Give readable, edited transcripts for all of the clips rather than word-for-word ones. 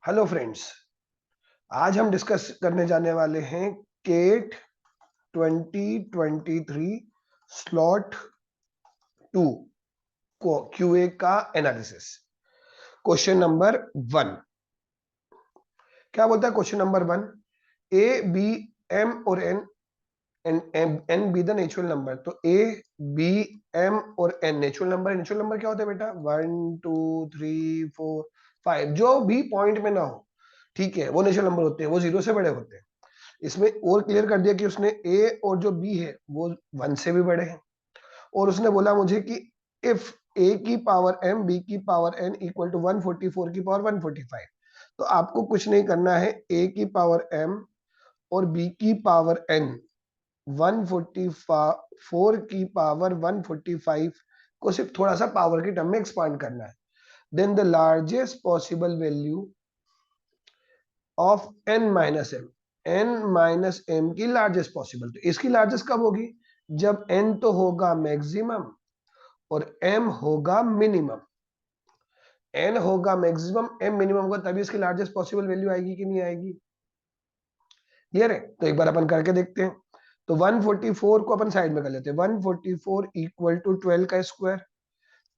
Hello friends, आज हम discuss करने जाने वाले हैं केट 2023 स्लॉट 2 को क्यूए का एनालिसिस। क्वेश्चन नंबर 1 क्या बोलता है? Question number 1, A B M और N N be the natural number. तो ए बी एम और N natural number. Natural number क्या होता है बेटा? 1 2 3 4 5 जो भी पॉइंट में ना हो, ठीक है, वो नेचुरल नंबर होते हैं, वो जीरो से बड़े होते हैं। इसमें और क्लियर कर दिया कि उसने ए और जो बी है वो 1 से भी बड़े हैं। और उसने बोला मुझे कि इफ ए की पावर एम बी की पावर एन इक्वल टू 144 की पावर 145। तो आपको कुछ नहीं करना है, ए की पावर एम और बी की पावर एन 144 की पावर 145 को सिर्फ थोड़ा सा पावर के टर्म में एक्सपांड करना है। Then the largest possible value of n minus M, n minus M की लार्जेस्ट पॉसिबल। तो इसकी लार्जेस्ट कब होगी? जब n तो होगा मैक्सिमम और m होगा मिनिमम। n होगा मैक्सिमम, m मिनिमम होगा, तभी इसकी लार्जेस्ट पॉसिबल वैल्यू आएगी कि नहीं आएगी? क्लियर है? तो एक बार अपन करके देखते हैं। तो 144 को अपन साइड में कर लेते हैं। 144 इक्वल टू 12 का स्क्वायर।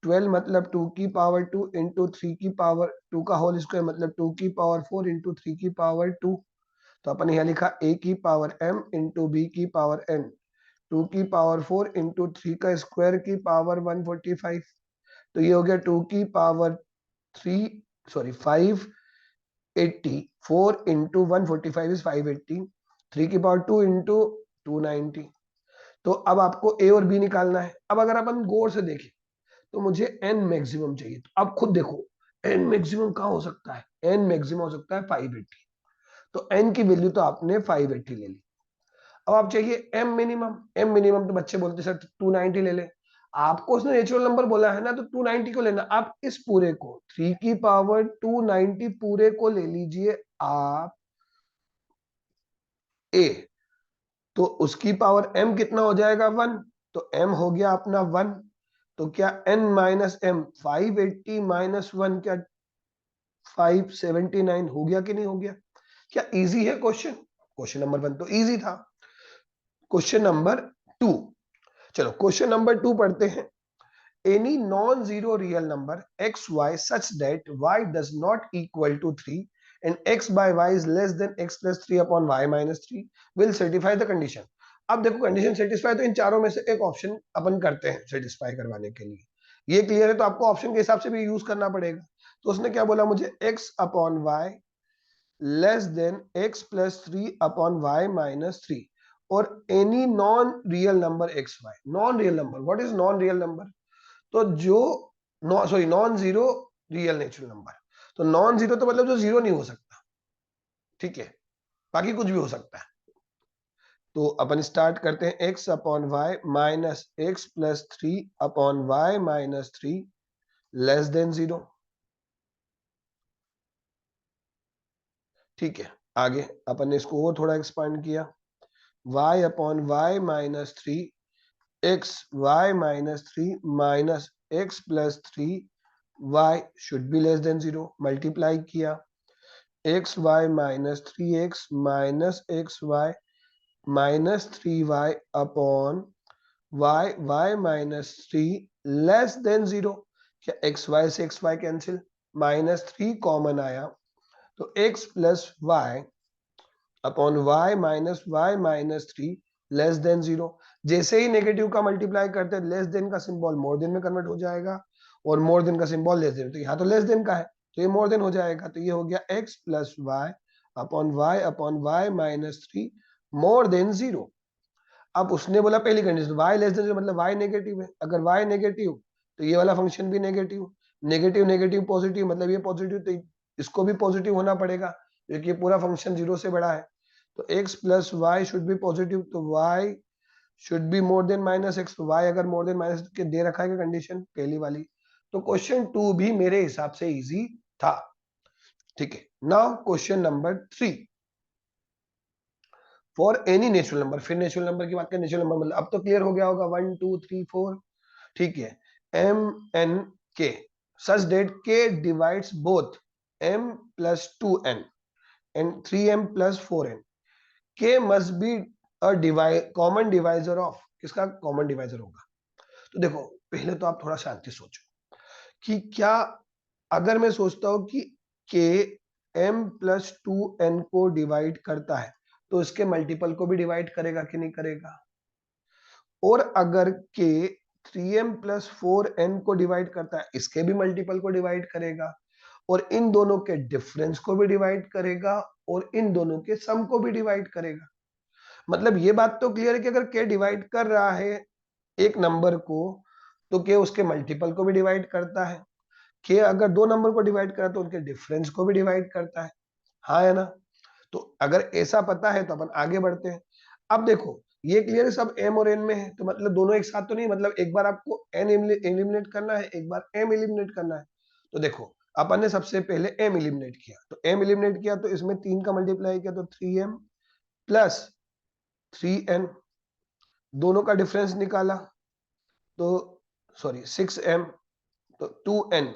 12 मतलब 2 की पावर 2 इंटू 3 की पावर 2 का होल स्क्वायर, मतलब 2 की पावर 4 इंटू 3 की पावर 2। तो अपन यहाँ लिखा a की पावर m इंटू बी की पावर n, 2 की पावर 4 इंटू 3 का स्क्वायर की पावर 145। तो ये हो गया 2 की पावर 3, सॉरी 580, 4 इंटू 145 इज 580, 3 की पावर 2 इंटू 290। तो अब आपको a और b निकालना है। अब अगर अपन गौर से देखें तो मुझे n मैक्सिमम चाहिए। तो अब खुद देखो n मैक्सिमम कहाँ हो सकता है? n मैक्सिमम हो सकता है 580। तो n की वैल्यू तो आपने 580 ले ली। अब आप चाहिए m मिनिमम। m मिनिमम तो बच्चे बोलते सर 290 ले ले। आपको उसने नेचुरल नंबर बोला है ना, तो 290 को लेना। आप इस पूरे को 3 की पावर 290 पूरे को ले लीजिए आप a। तो उसकी पावर m कितना हो जाएगा? 1। तो m हो गया अपना 1। तो क्या n माइनस एम 580 माइनस 1 क्या 579 हो गया कि नहीं हो गया? क्या इजी है क्वेश्चन? क्वेश्चन नंबर 1 तो इजी था। क्वेश्चन नंबर 2, चलो क्वेश्चन नंबर 2 पढ़ते हैं। Any non-zero real number xy such that y does not equal to 3 and x by y is less than x plus 3 upon y minus 3 will satisfy the condition। अब देखो condition satisfy तो इन चारों में से एक option अपन करते हैं satisfy करवाने के लिए। ये क्लियर है? तो आपको ऑप्शन के हिसाब से भी यूज करना पड़ेगा। तो उसने क्या बोला मुझे? x upon y less than x plus 3 upon y minus 3 और any non real number X Y. Non real number, what is non real number? तो जो non zero real natural number. तो नॉन जीरो तो मतलब जो zero नहीं हो सकता, ठीक है, बाकी कुछ भी हो सकता है। तो अपन स्टार्ट करते हैं x upon Y minus x plus 3 upon Y minus 3 less than 0। ठीक है, आगे अपन ने इसको और थोड़ा एक्सपांड किया। y upon Y minus 3 X Y minus 3 minus x plus 3 y should be less than 0। Multiply किया X Y minus 3x minus X Y minus 3y upon Y Y minus 3 less than 0। क्या X Y से X Y cancel, minus 3 common आया, तो x plus Y upon Y minus 3 less than 0। जैसे ही negative का multiply करते हैं, less than का सिंबल मोर देन में कन्वर्ट हो जाएगा और मोर देन का सिंबल लेस देन। तो यहाँ तो लेस देन का है, तो ये मोर देन हो जाएगा। तो ये हो गया x plus Y upon Y minus 3 more than 0। अब उसने बोला पहली कंडीशन y लेस देन 0 मतलब y नेगेटिव है। अगर y नेगेटिव तो ये वाला फंक्शन भी नेगेटिव। नेगेटिव नेगेटिव पॉजिटिव मतलब ये पॉजिटिव, तो इसको भी पॉजिटिव होना पड़ेगा क्योंकि ये पूरा फंक्शन 0 से बड़ा है। तो x plus why should be positive, तो y should be more then minus x. तो y अगर मोर देन माइनस के दे रखा है कंडीशन पहली वाली, तो क्वेश्चन 2 भी मेरे हिसाब से इजी था। ठीक है, now question number 3, for any natural number. फिर नेचुरल नंबर की बात करें, नेचुरल नंबर मतलब अब तो क्लियर हो गया होगा 1 2 3 4, ठीक है, एम एन के सच डेट के divides both m plus 2n and 3m plus 4n. k must be a common divisor of, किसका कॉमन डिवाइजर होगा? तो देखो पहले तो आप थोड़ा शांति सोचो कि क्या अगर मैं सोचता हूं कि k m plus 2n को डिवाइड करता है तो इसके मल्टीपल को भी डिवाइड करेगा कि नहीं करेगा? और अगर k 3m plus 4n को डिवाइड करता है इसके भी मल्टीपल को डिवाइड करेगा, और इन दोनों के डिफरेंस को भी डिवाइड करेगा, और इन दोनों के सम को भी डिवाइड करेगा। मतलब ये बात तो क्लियर है कि अगर k डिवाइड कर रहा है एक नंबर को तो k उसके मल्टीपल को भी डिवाइड करता है, k अगर दो नंबर को डिवाइड करा तो उनके डिफरेंस को भी डिवाइड करता है। हाँ है ना? तो अगर ऐसा पता है तो अपन आगे बढ़ते हैं। अब देखो ये क्लियर है सब m और n में है, तो मतलब दोनों एक साथ तो नहीं, मतलब एक बार आपको n एलिमिनेट करना है, एक बार m एलिमिनेट करना है। तो देखो अपन ने सबसे पहले m एलिमिनेट किया, तो m एलिमिनेट किया तो इसमें 3 का मल्टीप्लाई किया तो 3m प्लस 3n, दोनों का डिफरेंस निकाला तो सॉरी 6m, तो 2n,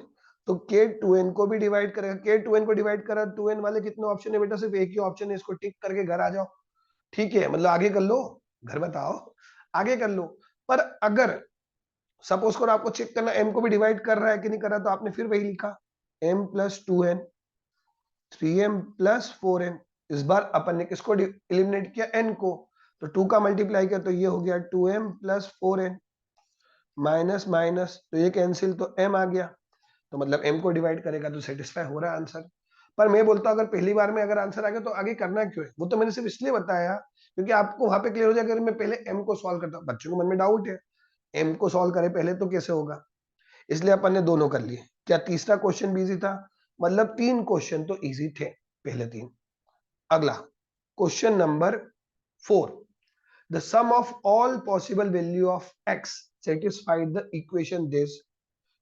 तो k 2n को भी डिवाइड करेगा, k 2n को डिवाइड करा, 2n वाले कितने ऑप्शन है बेटा? सिर्फ एक ही ऑप्शन है, इसको टिक करके घर आ जाओ। ठीक है, मतलब आगे कर लो, घर बताओ, आगे कर लो। पर अगर सपोज करो आपको चेक करना m को भी डिवाइड कर रहा है कि नहीं कर रहा, तो आपने फिर वही लिखा m plus 2n 3m plus 4n। इस बार अपन ने किसको एलिमिनेट किया? n को, तो 2 का मल्टीप्लाई किया तो ये हो गया 2m plus 4n, minus minus तो ये कैंसिल तो m आ गया, तो मतलब m को डिवाइड करेगा तो सेटिस्फाई हो रहा है आंसर। पर मैं बोलता हूं अगर पहली बार में अगर आंसर आ गया तो आगे करना क्यों है? वो तो मैंने सिर्फ इसलिए बताया क्योंकि आपको वहां पे क्लियर हो जाए। अगर मैं पहले m को सॉल्व करता, बच्चों के मन में डाउट है m को सॉल्व करे पहले तो कैसे होगा, इसलिए अपन ने दोनों कर लिए। क्या तीसरा क्वेश्चन भी इजी था? मतलब 3 क्वेश्चन तो इजी थे पहले 3। अगला question number 4, the sum of all possible value of x satisfied the equation this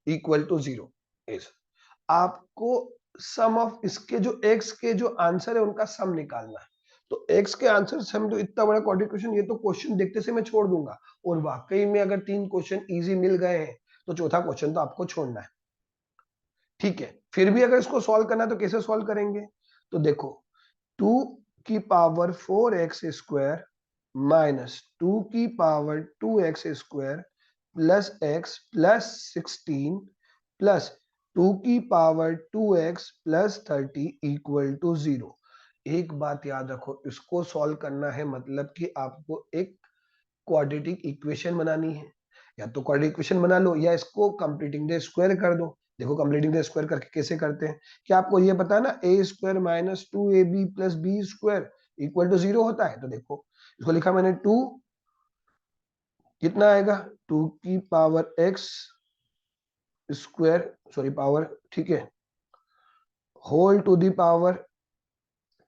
equal to 0 is। आपको सम ऑफ इसके जो x के जो आंसर है उनका सम निकालना है। तो x के आंसर सम, तो इतना बड़ा क्वाड्रेटिक क्वेश्चन, ये तो क्वेश्चन देखते से मैं छोड़ दूंगा, और वाकई में अगर 3 क्वेश्चन इजी मिल गए हैं तो चौथा क्वेश्चन तो आपको छोड़ना है। ठीक है, फिर भी अगर इसको सॉल्व करना है तो कैसे सॉल्व करेंगे? तो देखो 2 की पावर 4x स्क्वायर माइनस 2 की power 2x square plus x plus 16 plus 2 की power 2x plus 30 equal to 0। एक बात याद रखो, इसको सॉल्व करना है मतलब कि आपको एक क्वाड्रेटिक इक्वेशन बनानी है। या तो क्वाड्रेटिक इक्वेशन बना लो या इसको कंप्लीटिंग द स्क्वायर कर दो। देखो कंप्लीटिंग द स्क्वायर करके कैसे करते हैं, क्या आपको ये पता है ना A square minus 2ab plus B square equal to 0 होता है? तो देखो इसको लिखा मैंने 2, कितना आएगा 2 की power x square, sorry power, ठीक है, होल टू दी पावर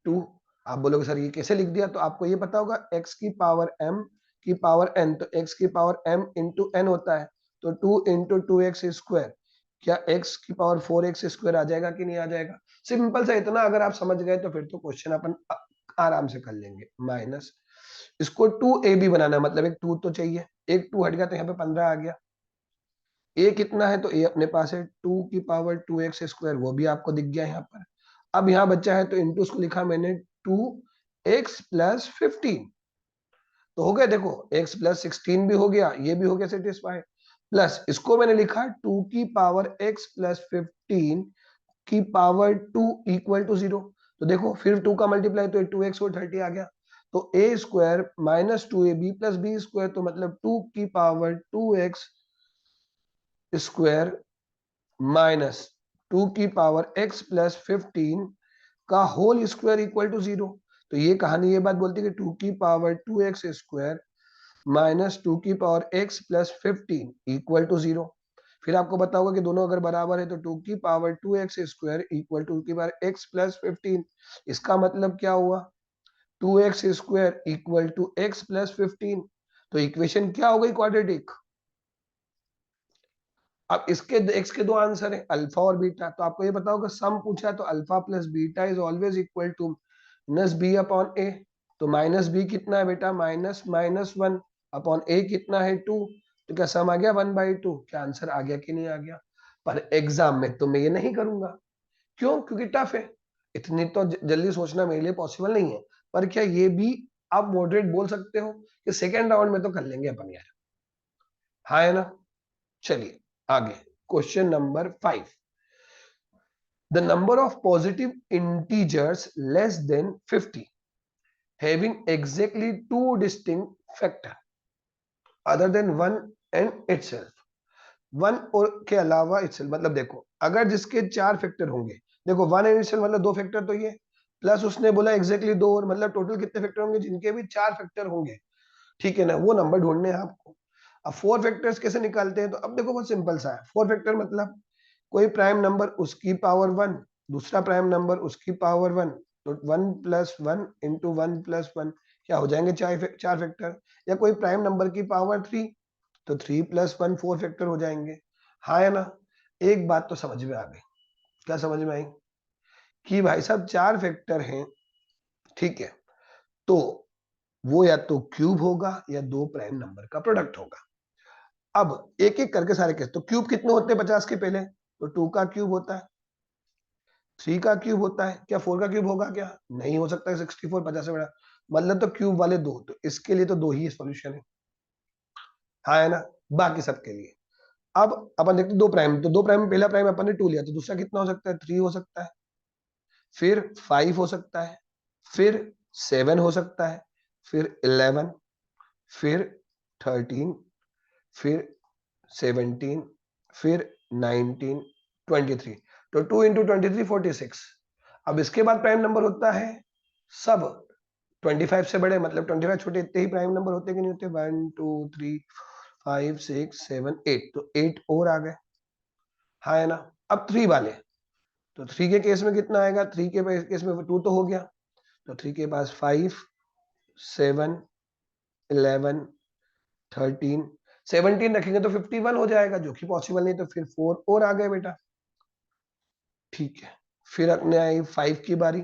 2। आप बोलोगे सर ये कैसे लिख दिया? तो आपको ये पता होगा x की पावर m की पावर n, तो x की पावर m इंटू n होता है, तो 2 इंटू 2x स्क्वायर, क्या x की पावर 4x स्क्वायर आ जाएगा कि नहीं आ जाएगा? सिंपल सा इतना अगर आप समझ गए तो फिर तो क्वेश्चन अपन आराम से कर लेंगे। माइनस इसको 2ab बनाना है, मतलब एक 2 तो चाहिए, एक 2 हट गया तो यहाँ पे 15 आ गया। a कितना है? तो a अपने पास है 2 की पावर 2x स्क्वायर, वो भी आपको दिख गया यहाँ पर। अब यहाँ बच्चा है तो इंटू उसको लिखा मैंने 2x प्लस 15, तो हो गया देखो x प्लस 16 भी हो गया, ये भी हो गया सेटिस्फाई। प्लस इसको मैंने लिखा 2 की पावर x प्लस 15 की पावर 2 इक्वल टू 0। तो देखो फिर 2 का मल्टीप्लाई तो 2x और 30 आ गया, तो a square minus 2ab plus B square, तो मतलब 2 की पावर 2x स्क्वायर माइनस 2 की पावर x प्लस 15 का होल स्क्वायर इक्वल टू 0। तो ये कहानी ये बात बोलती है कि 2 की पावर 2x स्क्वायर माइनस 2 की power x plus 15 equal to 0। फिर आपको पता होगा कि दोनों अगर बराबर है तो 2 की power 2x square equal to 2 की पावर x प्लस 15। इसका मतलब क्या हुआ? 2x square equal to x plus 15। तो इक्वेशन क्या हो गई? क्वाड्रेटिक। अब इसके x के दो आंसर है, अल्फा और बीटा, तो आपको ये पता होगा सम पूछा है तो alpha plus beta is always equal to minus B upon A. तो माइनस बी कितना है बेटा? माइनस माइनस 1 अपॉन ए कितना है 2, तो क्या सम आ गया 1/2? क्या आंसर आ गया कि नहीं आ गया? पर एग्जाम में तो मैं ये नहीं करूंगा, क्यों? क्योंकि टफ है, इतनी तो जल्दी सोचना मेरे लिए पॉसिबल नहीं है। पर क्या ये भी आप मॉडरेट बोल सकते हो कि सेकेंड राउंड में तो कर लेंगे अपन यार, हाँ है ना? चलिए आगे, question number 5। The number of positive integers less than 50 having exactly two distinct factor other than one and itself, one और के अलावा itself, मतलब देखो अगर जिसके 4 फैक्टर होंगे, देखो वन एंड itself मतलब 2 फैक्टर तो ये, प्लस उसने बोला एग्जैक्टली 2 और, मतलब टोटल कितने फैक्टर होंगे? जिनके भी 4 फैक्टर होंगे, ठीक है ना, वो नंबर ढूंढने हैं आपको। अब 4 फैक्टर्स कैसे निकालते हैं? तो अब देखो बहुत सिंपल सा है। 4 फैक्टर मतलब कोई प्राइम नंबर उसकी पावर 1, दूसरा प्राइम नंबर उसकी पावर 1, तो 1 प्लस 1 इंटू 1 प्लस 1 क्या हो जाएंगे? 4 फैक्टर। या कोई प्राइम नंबर की पावर 3, तो 3 प्लस 1 4 फैक्टर हो जाएंगे, हाँ है ना? एक बात तो समझ में आ गई, क्या समझ में आई? कि भाई साहब 4 फैक्टर हैं, ठीक है, तो वो या तो क्यूब होगा या दो प्राइम नंबर का प्रोडक्ट होगा। अब एक एक करके सारे केस, तो क्यूब कितने होते हैं 50 के पहले? तो 2 का क्यूब होता है, 3 का क्यूब होता है, क्या 4 का क्यूब होगा? क्या नहीं हो सकता है, 64 50 से बड़ा, मतलब तो क्यूब वाले 2, तो इसके लिए तो 2 ही सॉल्यूशन है, हाँ है ना? बाकी सबके लिए अब अपन देखते हैं 2 प्राइम, तो 2 प्राइम में पहला प्राइम अपन ने 2 लिया, तो दूसरा कितना हो सकता है? 3 हो सकता है, फिर 5 हो सकता है, फिर 7 हो सकता है, फिर 11, फिर 13, फिर 17, फिर 19, 23, तो 2 इंटू 23 46। अब इसके बाद प्राइम नंबर होता है सब 25 से बड़े, मतलब 25 छोटे, इतने ही प्राइम नंबर होते कि नहीं होते? 1 2 3 5 6 7 8, तो 8 और आ गए, हाँ है ना? अब 3 वाले, तो 3 के केस में कितना आएगा? 3 के केस में 2 तो हो गया, तो 3 के पास 5 7 11 13 17 रखेंगे तो 51 हो जाएगा, जो कि पॉसिबल नहीं, तो फिर 4 और आ गए बेटा, ठीक है। फिर अपने आई 5 की बारी,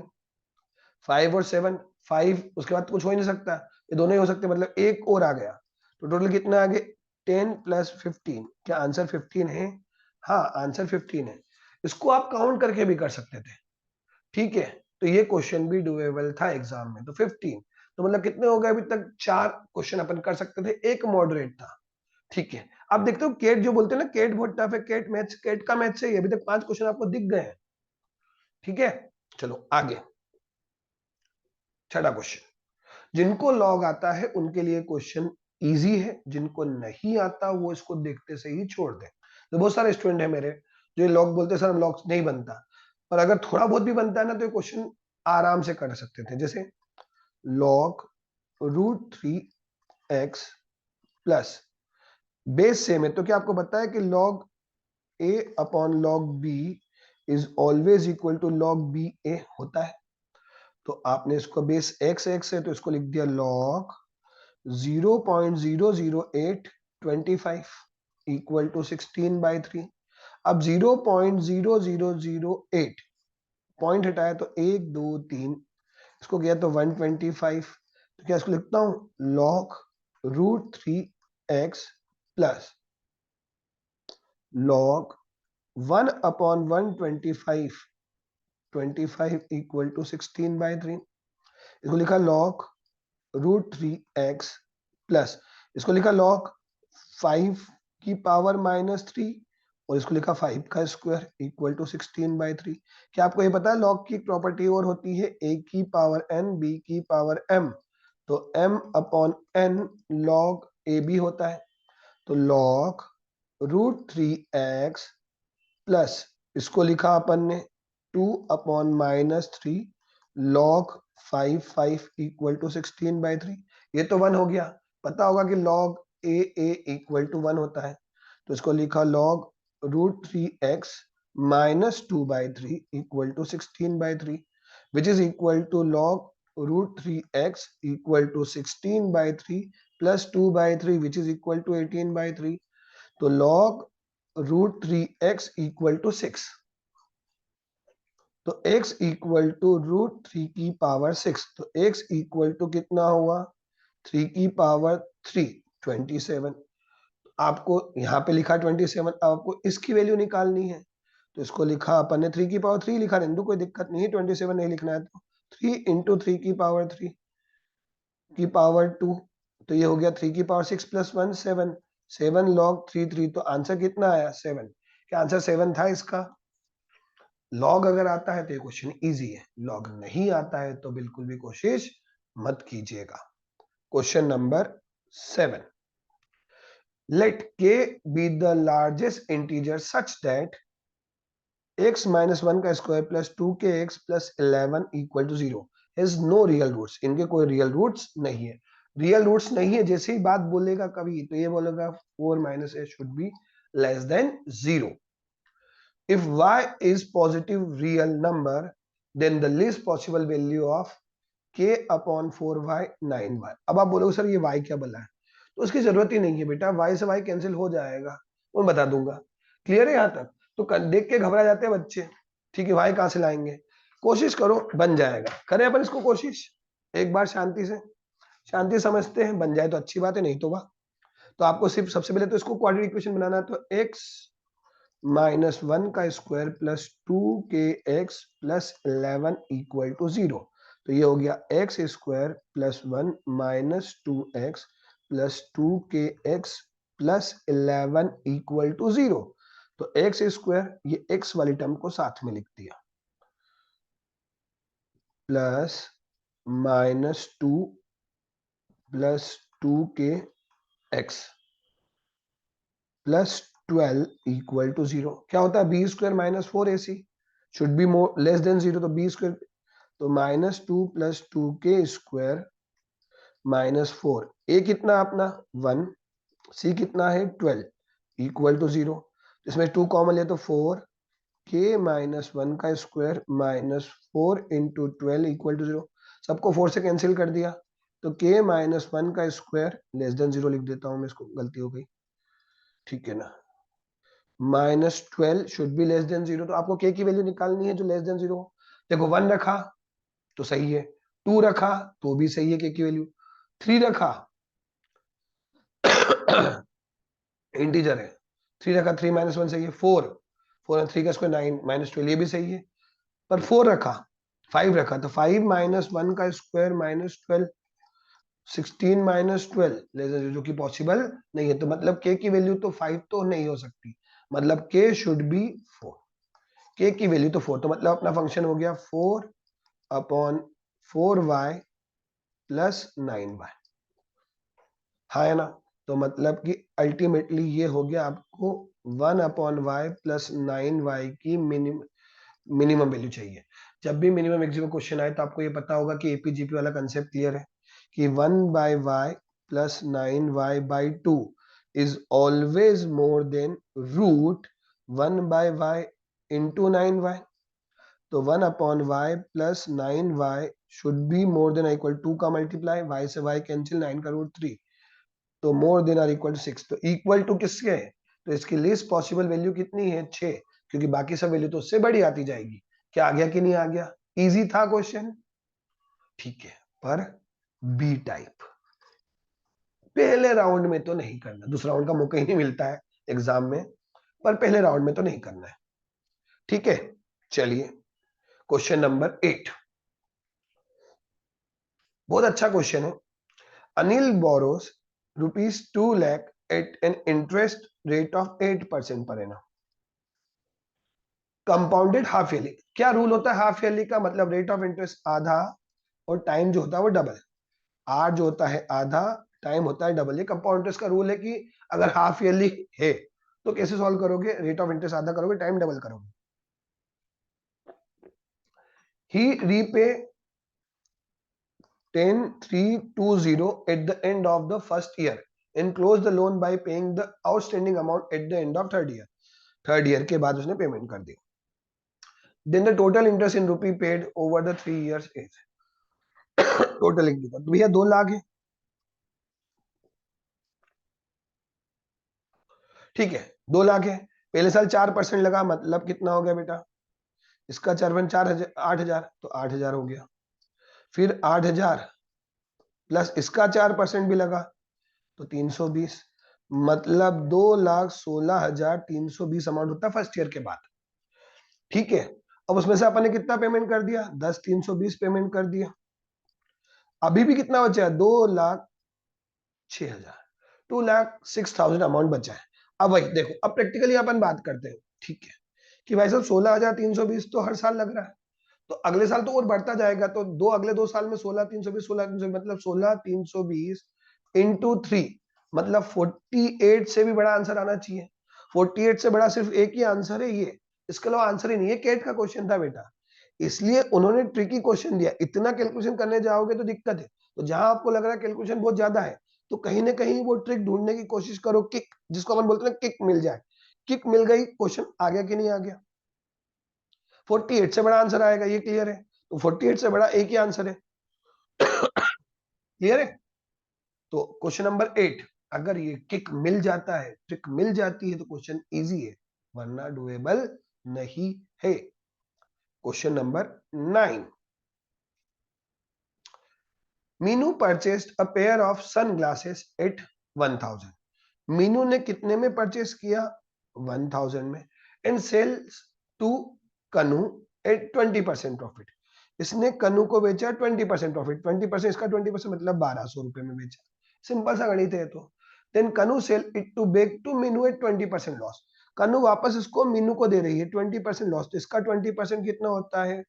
5 और 7, 5 उसके बाद कुछ हो ही नहीं सकता, ये दोनों ही हो सकते, मतलब एक और आ गया, तो टोटल कितना आ गए? 10 प्लस 15, क्या आंसर 15 है? हाँ आंसर 15 है। इसको आप काउंट करके भी कर सकते थे, ठीक है, तो ये क्वेश्चन भी डुएबल था एग्जाम में, तो 15, तो मतलब कितने हो गए अभी तक? 4 क्वेश्चन अपन कर सकते थे, एक मॉडरेट था, ठीक है। अब देखते हो केट जो बोलते हैं ना, केट बहुत टफ है, केट मैथ्स, केट का मैथ्स है, अभी तक 5 क्वेश्चन आपको दिख गए हैं, ठीक है। चलो आगे, छठा क्वेश्चन, जिनको लॉग आता है उनके लिए क्वेश्चन इजी है, जिनको नहीं आता वो इसको देखते से ही छोड़ दें। तो बहुत सारे स्टूडेंट है मेरे जो ये लॉग बोलते हैं सर लॉग नहीं बनता, पर अगर थोड़ा बहुत भी बनता है ना तो ये क्वेश्चन आराम से कर सकते थे। जैसे log root 3x plus base same है, तो क्या आपको पता है कि log a upon log b is always equal to log B A होता है। तो आपने इसको बेस x है तो इसको लिख दिया लॉग 0.00825 इक्वल टू 16/3। अब 0.0008 पॉइंट हटाया तो 1 2 3, इसको किया तो 125, तो क्या इसको लिखता हूं log root 3x plus log 1 upon 125 25 equal to 16/3। इसको लिखा लॉग रूट 3x प्लस, इसको लिखा लॉग 5 की पावर -3 और इसको लिखा 5 का स्क्वायर इक्वल टू 16/3। क्या आपको ये पता है लॉग की एक प्रॉपर्टी और होती है a की पावर n b की पावर m, तो m upon n log a b होता है। तो लॉग रूट 3x प्लस इसको लिखा अपन ने 2 अपॉन -3 लॉग 5 इक्वल टू 16/3। ये तो 1 हो गया, पता होगा कि लॉग a इक्वल टू 1 होता है, तो इसको लिखा log root 3x minus 2/3 equal to 16/3 which is equal to log root 3x equal to 16/3 plus 2/3 which is equal to 18/3। तो log root 3x equal to 6, तो x इक्वल टू रूट 3 की power 6, तो x equal to कितना हुआ? 3 की power 3 27। आपको यहाँ पे लिखा 27, अब आपको इसकी वैल्यू निकालनी है, तो इसको लिखा अपन ने 3 की पावर 3 लिखा, रहने दो, कोई दिक्कत नहीं है, 27 नहीं लिखना है तो 3 इंटू 3 की पावर 3 की पावर 2, तो ये हो गया 3 की पावर 6 प्लस 1 7, 7 लॉग 3 3, तो आंसर कितना आया 7। क्या आंसर 7 था इसका? लॉग अगर आता है तो ये क्वेश्चन इजी है, लॉग नहीं आता है तो बिल्कुल भी कोशिश मत कीजिएगा। Question number 7, let k be the largest integer such that x minus 1 का square plus 2kx plus 11 equal to 0 has no real roots. इनके कोई रियल रूट्स नहीं है। रियल रूट्स नहीं है जैसे ही बात बोलेगा कभी तो ये बोलेगा 4 minus a should be less than 0। if y is positive real number then the least possible value of k upon 4y 9y। अब आप बोलोगे सर ये y क्या बोला है, तो उसकी जरूरत ही नहीं है बेटा, y से y कैंसिल हो जाएगा, मैं बता दूंगा। क्लियर है यहाँ तक? तो देख के घबरा जाते हैं बच्चे, ठीक है y कहां से लाएंगे, कोशिश करो बन जाएगा। करें अपन इसको कोशिश एक बार शांति से, शांति समझते हैं, बन जाए तो अच्छी बात है, नहीं तो वाह। तो आपको सिर्फ सबसे पहले तो इसको क्वाड्रेटिक इक्वेशन बनाना है, तो x माइनस 1 का square plus 2kx plus 11 equal to 0। तो ये हो गया x square plus 1 minus 2x plus 2kx plus 11 equal to 0। तो एक्स स्क्वायर, ये x वाली टर्म को साथ में लिख दिया, plus minus 2 plus 2kx plus 12 equal to 0। क्या होता है b square minus 4ac should be more less than 0, तो बी स्क्वायर, तो minus 2 plus 2k square minus 4, ए कितना अपना 1, सी कितना है 12 इक्वल टू 0। इसमें 2 कॉमन ले तो 4 k माइनस 1 का square minus 4 into 12 equal to 0। सबको 4 से कैंसिल कर दिया, तो k माइनस 1 का स्क्वायर लेस देन 0 लिख देता हूं मैं, इसको गलती हो गई, ठीक है ना। Minus 12 should be less than 0, तो आपको k की वैल्यू निकालनी है जो लेस देन 0। देखो 1 रखा तो सही है, 2 रखा तो भी सही है k की वैल्यू, 3 रखा इंटीजर है, 3 रखा 3 माइनस 1 सही है, 4 4 3 का स्क्वायर 9 माइनस 12 ये भी सही है, पर 4 रखा 5 रखा तो 5 माइनस 1 का square minus 12, 16 minus 12 less than 0, जो कि पॉसिबल नहीं है। तो मतलब k की वैल्यू तो 5 तो नहीं हो सकती, मतलब k शुड बी 4, k की वैल्यू तो 4, तो मतलब अपना फंक्शन हो गया 4 अपॉन 4y प्लस 9y, हाँ है ना। तो मतलब कि अल्टीमेटली ये हो गया आपको 1 अपॉन वाई प्लस 9y की मिनिमम वैल्यू चाहिए। जब भी मिनिमम मैक्सिमम क्वेश्चन आए तो आपको ये पता होगा कि एपीजीपी वाला कंसेप्ट क्लियर है कि 1 by y plus 9y by 2 is always more than root 1 by y into 9y। तो 1 upon y plus 9y should be more than equal 2 का मल्टीप्लाई, y से y कैंसिल, 9 का रूट 3, तो more than or equal to 6। तो equal to किसके है, तो इसकी लीस्ट पॉसिबल वैल्यू कितनी है 6, क्योंकि बाकी सब वैल्यू तो उससे बड़ी आती जाएगी। क्या आ गया कि नहीं आ गया, इजी था क्वेश्चन, ठीक है। पर बी टाइप पहले राउंड में तो नहीं करना, दूसरा राउंड का मौका ही नहीं मिलता है एग्जाम में, पर पहले राउंड में तो नहीं करना है, ठीक है। चलिए क्वेश्चन नंबर 8, बहुत अच्छा क्वेश्चन है। Anil borrows ₹2 lakh at an interest rate of 8% पर एनम, कंपाउंडेड हाफ ईयरली। क्या रूल होता है हाफ ईयरली का, मतलब रेट ऑफ इंटरेस्ट आधा और टाइम जो होता है वो डबल, आर जो होता है आधा, टाइम होता है डबल। ये कंपाउंड इंटरेस्ट का रूल है कि अगर हाफ ईयरली है तो कैसे सॉल्व करोगे, रेट ऑफ इंटरेस्ट आधा करोगे, टाइम डबल करोगे। ही repay 10,320 at the end of the first year and close the loan by paying the outstanding amount at the end of third year। Third year के बाद उसने payment कर दी। Then the total interest in rupee paid over the 3 years is, total लिख दिया, तो भैया 2 लाख है, ठीक है 2 लाख है। पहले साल 4% लगा, मतलब कितना हो गया बेटा, इसका 4 8,000, तो 8,000 हो गया। फिर 8,000 प्लस इसका 4% भी लगा तो 320, मतलब 2,16,320 अमाउंट होता है फर्स्ट ईयर के बाद। ठीक है, अब उसमें से अपन ने कितना पेमेंट कर दिया, 10,320 पेमेंट कर दिया। अभी भी कितना बचा है, 2,06,000, 2,06,000 अमाउंट बचा है। अब वही देखो, अब प्रैक्टिकली अपन बात करते हैं, ठीक है, कि भाई साहब 16,320 तो हर साल लग रहा है, तो अगले साल तो और बढ़ता जाएगा, तो अगले 2 साल में 16,320, 16,320 मतलब 16,320 इंटू 3, मतलब 48 से भी बड़ा आंसर आना चाहिए। 48 से बड़ा सिर्फ एक ही आंसर है ये, इसके अलावा आंसर ही नहीं है। केट का क्वेश्चन था बेटा, इसलिए उन्होंने ट्रिकी क्वेश्चन दिया। इतना कैलकुलेशन करने जाओगे तो दिक्कत है। तो जहां आपको लग रहा है कैलकुलेशन बहुत ज्यादा है, तो कहीं ना कहीं वो ट्रिक ढूंढने की कोशिश करो, किक जिसको अपन बोलते हैं किक मिल जाए। किक मिल गई, क्वेश्चन आ गया कि नहीं आ गया। 48 से बड़ा आंसर आएगा, ये क्लियर है। तो 48 से बड़ा एक ही आंसर है, क्लियर है। तो क्वेश्चन नंबर 8, अगर ये किक मिल जाता है, ट्रिक मिल जाती है, तो क्वेश्चन इजी है, वरना डुएबल नहीं है। Question number 9, Meenu purchased a pair of sun glasses at 1,000। Meenu ने कितने में परचेस किया, 1,000 में, and sells to Kanu at 20% profit. इसने कनू को बेचा 20% प्रॉफिट, 20% इसका 20% मतलब 1,200 रुपए में बेचा। सिंपल सा गणित है। तो then Kanu sell it to back to Meenu at 20% loss. Kanu वापस इसको मीनू को दे रही है 20% लॉस, तो इसका 20% कितना होता है,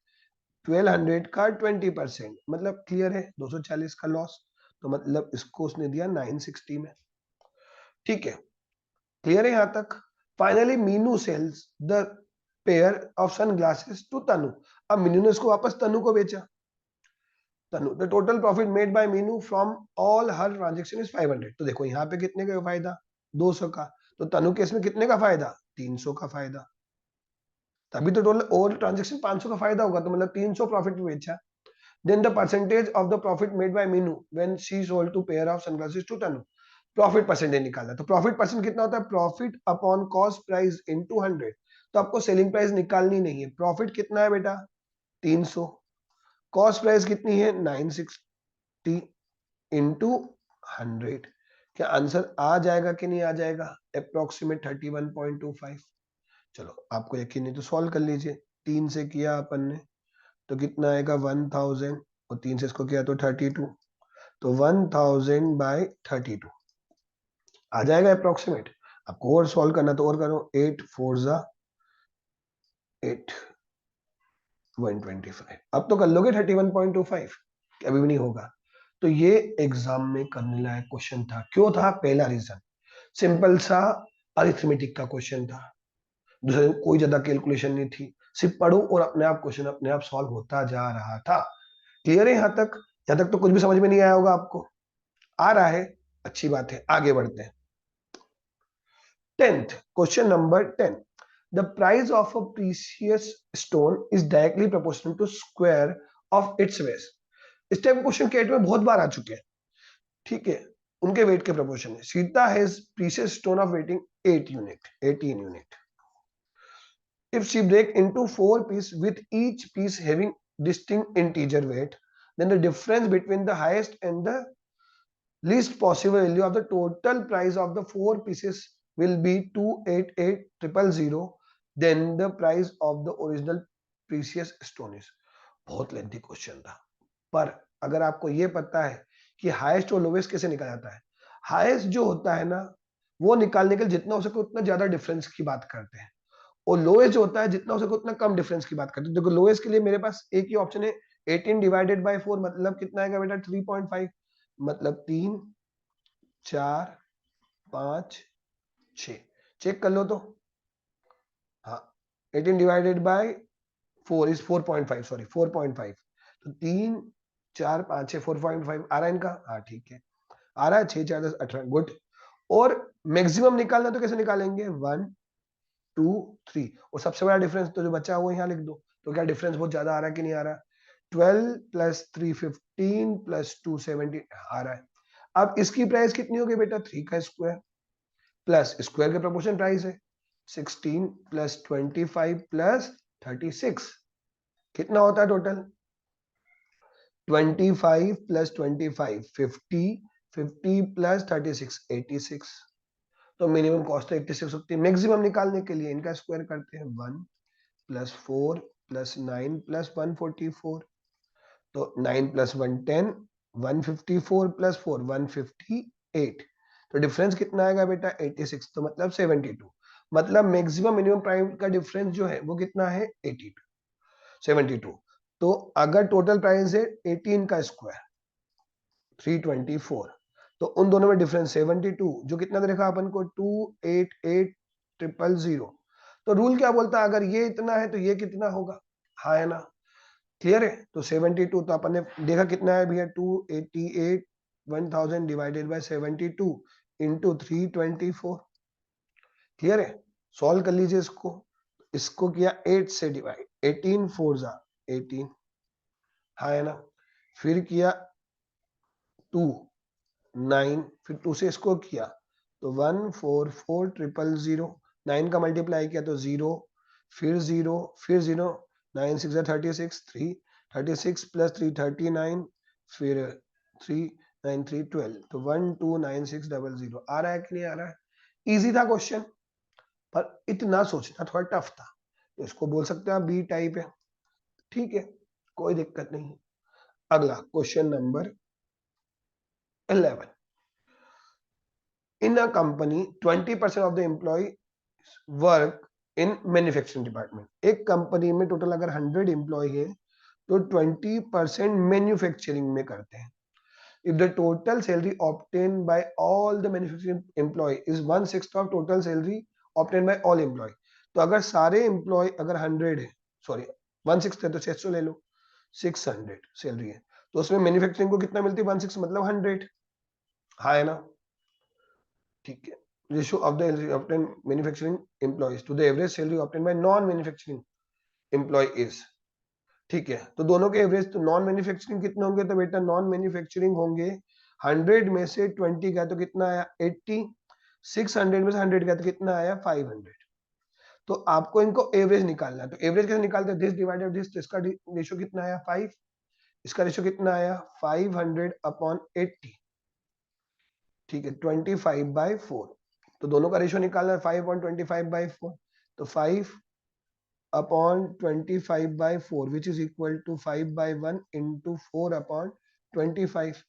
1200 का 20%, मतलब क्लियर है 240 का लॉस। तो मतलब इसको उसने दिया 960 में। ठीक है, क्लियर है यहां तक। Finally Meenu sells the pair of sun glasses to Tanu. अब मीनू ने इसको वापस तनु को बेचा। Tanu, the total profit made by Meenu from all her transaction is 500। तो देखो यहाँ पे कितने का फायदा, 200 का। तो तनु केस में कितने का फायदा, 300 का फायदा। तभी तो टोटल ओवर ट्रांजेक्शन 500 का फायदा होगा, तो मतलब 300 प्रॉफिट में बेचा। Then the percentage of the profit made by Meenu when she sold two pair of sunglasses to Tanu. Profit percentage निकालना, तो प्रॉफिट परसेंट कितना होता है, profit upon cost price into 100। तो आपको सेलिंग प्राइस निकालनी नहीं है। प्रॉफिट कितना है बेटा, 300, कॉस्ट प्राइस कितनी है 960 इंटू 100। क्या आंसर आ जाएगा कि नहीं आ जाएगा, अप्रोक्सीमेट 31.25। चलो आपको यकीन नहीं तो सॉल्व कर लीजिए। 3 से किया अपन ने तो कितना आएगा 1000, और 3 से इसको किया तो 32, तो 1000 बाय 32 आ जाएगा अप्रोक्सीमेट। आपको और सॉल्व करना तो और करो, 8 4 जा 8 125। अब तो कर लोगे 31.25, अभी भी नहीं होगा। तो ये एग्जाम में करने लायक क्वेश्चन था। क्यों था, पहला रीजन सिंपल सा अरिथमेटिक का क्वेश्चन था, दूसरे कोई ज्यादा कैलकुलेशन नहीं थी, सिर्फ पढ़ो और अपने आप क्वेश्चन अपने आप सॉल्व होता जा रहा था। क्लियर है यहाँ तक, यहाँ तक तो कुछ भी समझ में नहीं आया होगा आपको, आ रहा है, अच्छी बात है, आगे बढ़ते हैं। 10th question number 10, the price of a precious stone is directly proportional to square of its weight। इस टाइप के क्वेश्चन केट में बहुत बार आ चुके हैं, ठीक है, उनके वेट के प्रोपोर्शन है। Sita has precious stone of waiting 18 unit. If she break into 4 pieces with each piece having distinct integer weight, then the difference between the highest and the least possible value of the total price of the 4 pieces will be 288,000, then the price of the original precious stone is। बहुत lengthy question था, पर अगर आपको ये पता है कि highest और लोवेस्ट कैसे निकाला जाता है, हाईएस्ट जो होता है ना, वो निकालने के लिए जितना हो सके उतना ज्यादा डिफरेंस की बात करते हैं, और लोएस्ट जो होता है जितना हो सके उतना कम डिफरेंस की बात करते हैं। देखो लोएस्ट के लिए मेरे पास एक ही ऑप्शन है, 18 डिवाइडेड बाय 4, मतलब कितना आएगा बेटा 3.5, मतलब 3 4 5 6, चेक कर लो तो। हाँ, 18 डिवाइडेड बाय 4 इज 4.5, सॉरी 4.5, तो 3 4 5 6 4.5 आ रहा है इनका, हाँ ठीक है, आ रहा है 6 4 10 18, गुड। और मैक्सिमम निकालना तो कैसे निकालेंगे, 1 2 3, और सबसे बड़ा डिफरेंस तो जो बचा है वो यहाँ लिख दो। तो क्या डिफरेंस बहुत ज्यादा आ रहा है कि नहीं आ रहा, 12 प्लस 3 15 प्लस 2 17 आ रहा है। अब इसकी प्राइस कितनी होगी बेटा, 3 का स्क्वायर, प्लस स्क्वायर के प्रोपोर्शन प्राइस है 16 प्लस 25 प्लस 36, कितना होता है टोटल, 25 प्लस 25 50, 50 प्लस 36 86। तो मिनिमम कॉस्ट तो 86 होती है। मैक्सिमम निकालने के लिए इनका स्क्वायर करते हैं 1 प्लस 4 प्लस 9 प्लस 144, तो 9 प्लस 1 10, 154 प्लस 4 158, तो डिफरेंस कितना आएगा बेटा 86, तो मतलब 72, मतलब मैक्सिमम मिनिमम प्राइस का डिफरेंस जो है वो कितना है 82 72। तो अगर टोटल प्राइस है 18 का स्क्वायर 324, तो उन दोनों में डिफरेंस 72, जो कितना देखा अपन को 288000। तो रूल क्या बोलता है, अगर ये इतना है तो ये कितना होगा, हाँ है ना, क्लियर है। तो 72, तो अपन ने देखा कितना है भैया 288 1000 डिवाइडेड बाय 72 इंटू 324, क्लियर है। सॉल्व कर लीजिए इसको, इसको किया 8 से डिवाइड, 18 4 जा 18, हाँ है ना, फिर किया 2 9, फिर 2 से इसको किया तो 144000, 9 का मल्टीप्लाई किया तो 0, फिर 0 फिर 0, 9 6 36, 3 36 प्लस 3 39, फिर 3 9 3 12, तो 129600 आ रहा है कि नहीं आ रहा है। इजी था क्वेश्चन, पर इतना सोचना थोड़ा टफ था, तो इसको बोल सकते हैं बी टाइप है, ठीक है, कोई दिक्कत नहीं। अगला question number 11, in a company 20% of the employee work in manufacturing department, एक कंपनी में टोटल अगर 100 एम्प्लॉय है तो 20% मैन्युफैक्चरिंग में करते हैं। if the total salary obtained by all the manufacturing employee is 1/6 of total salary obtained by all employee, तो अगर सारे एम्प्लॉय अगर 100 है, सॉरी 1/6 है तो 600 ले लो, 600 सैलरी है, तो उसमें मैन्युफैक्चरिंग को कितना मिलती है 1/6 मतलब 100, हाँ है ना, ठीक है। Ratio of the obtain manufacturing employees to the average salary obtain by non manufacturing employees, ठीक है। तो दोनों के एवरेज, तो नॉन मैन्युफैक्चरिंग कितने होंगे, तो बेटा नॉन मैन्युफैक्चरिंग होंगे 100 में से 20 गया तो कितना आया 80, 600 में से 100 गया तो कितना आया 500, तो आपको इनको एवरेज निकालना है। तो एवरेज कैसे निकालते हैं, दिस डिवाइडेड दिस, तो इसका रेशियो कितना आया 5, इसका रेशियो कितना आया 500 अपॉन 80, ठीक है 25/4, तो दोनों का रेशियो निकालना है 5/25/4, तो 5 upon 25/4 which is equal to 5/1 into 4 upon 25,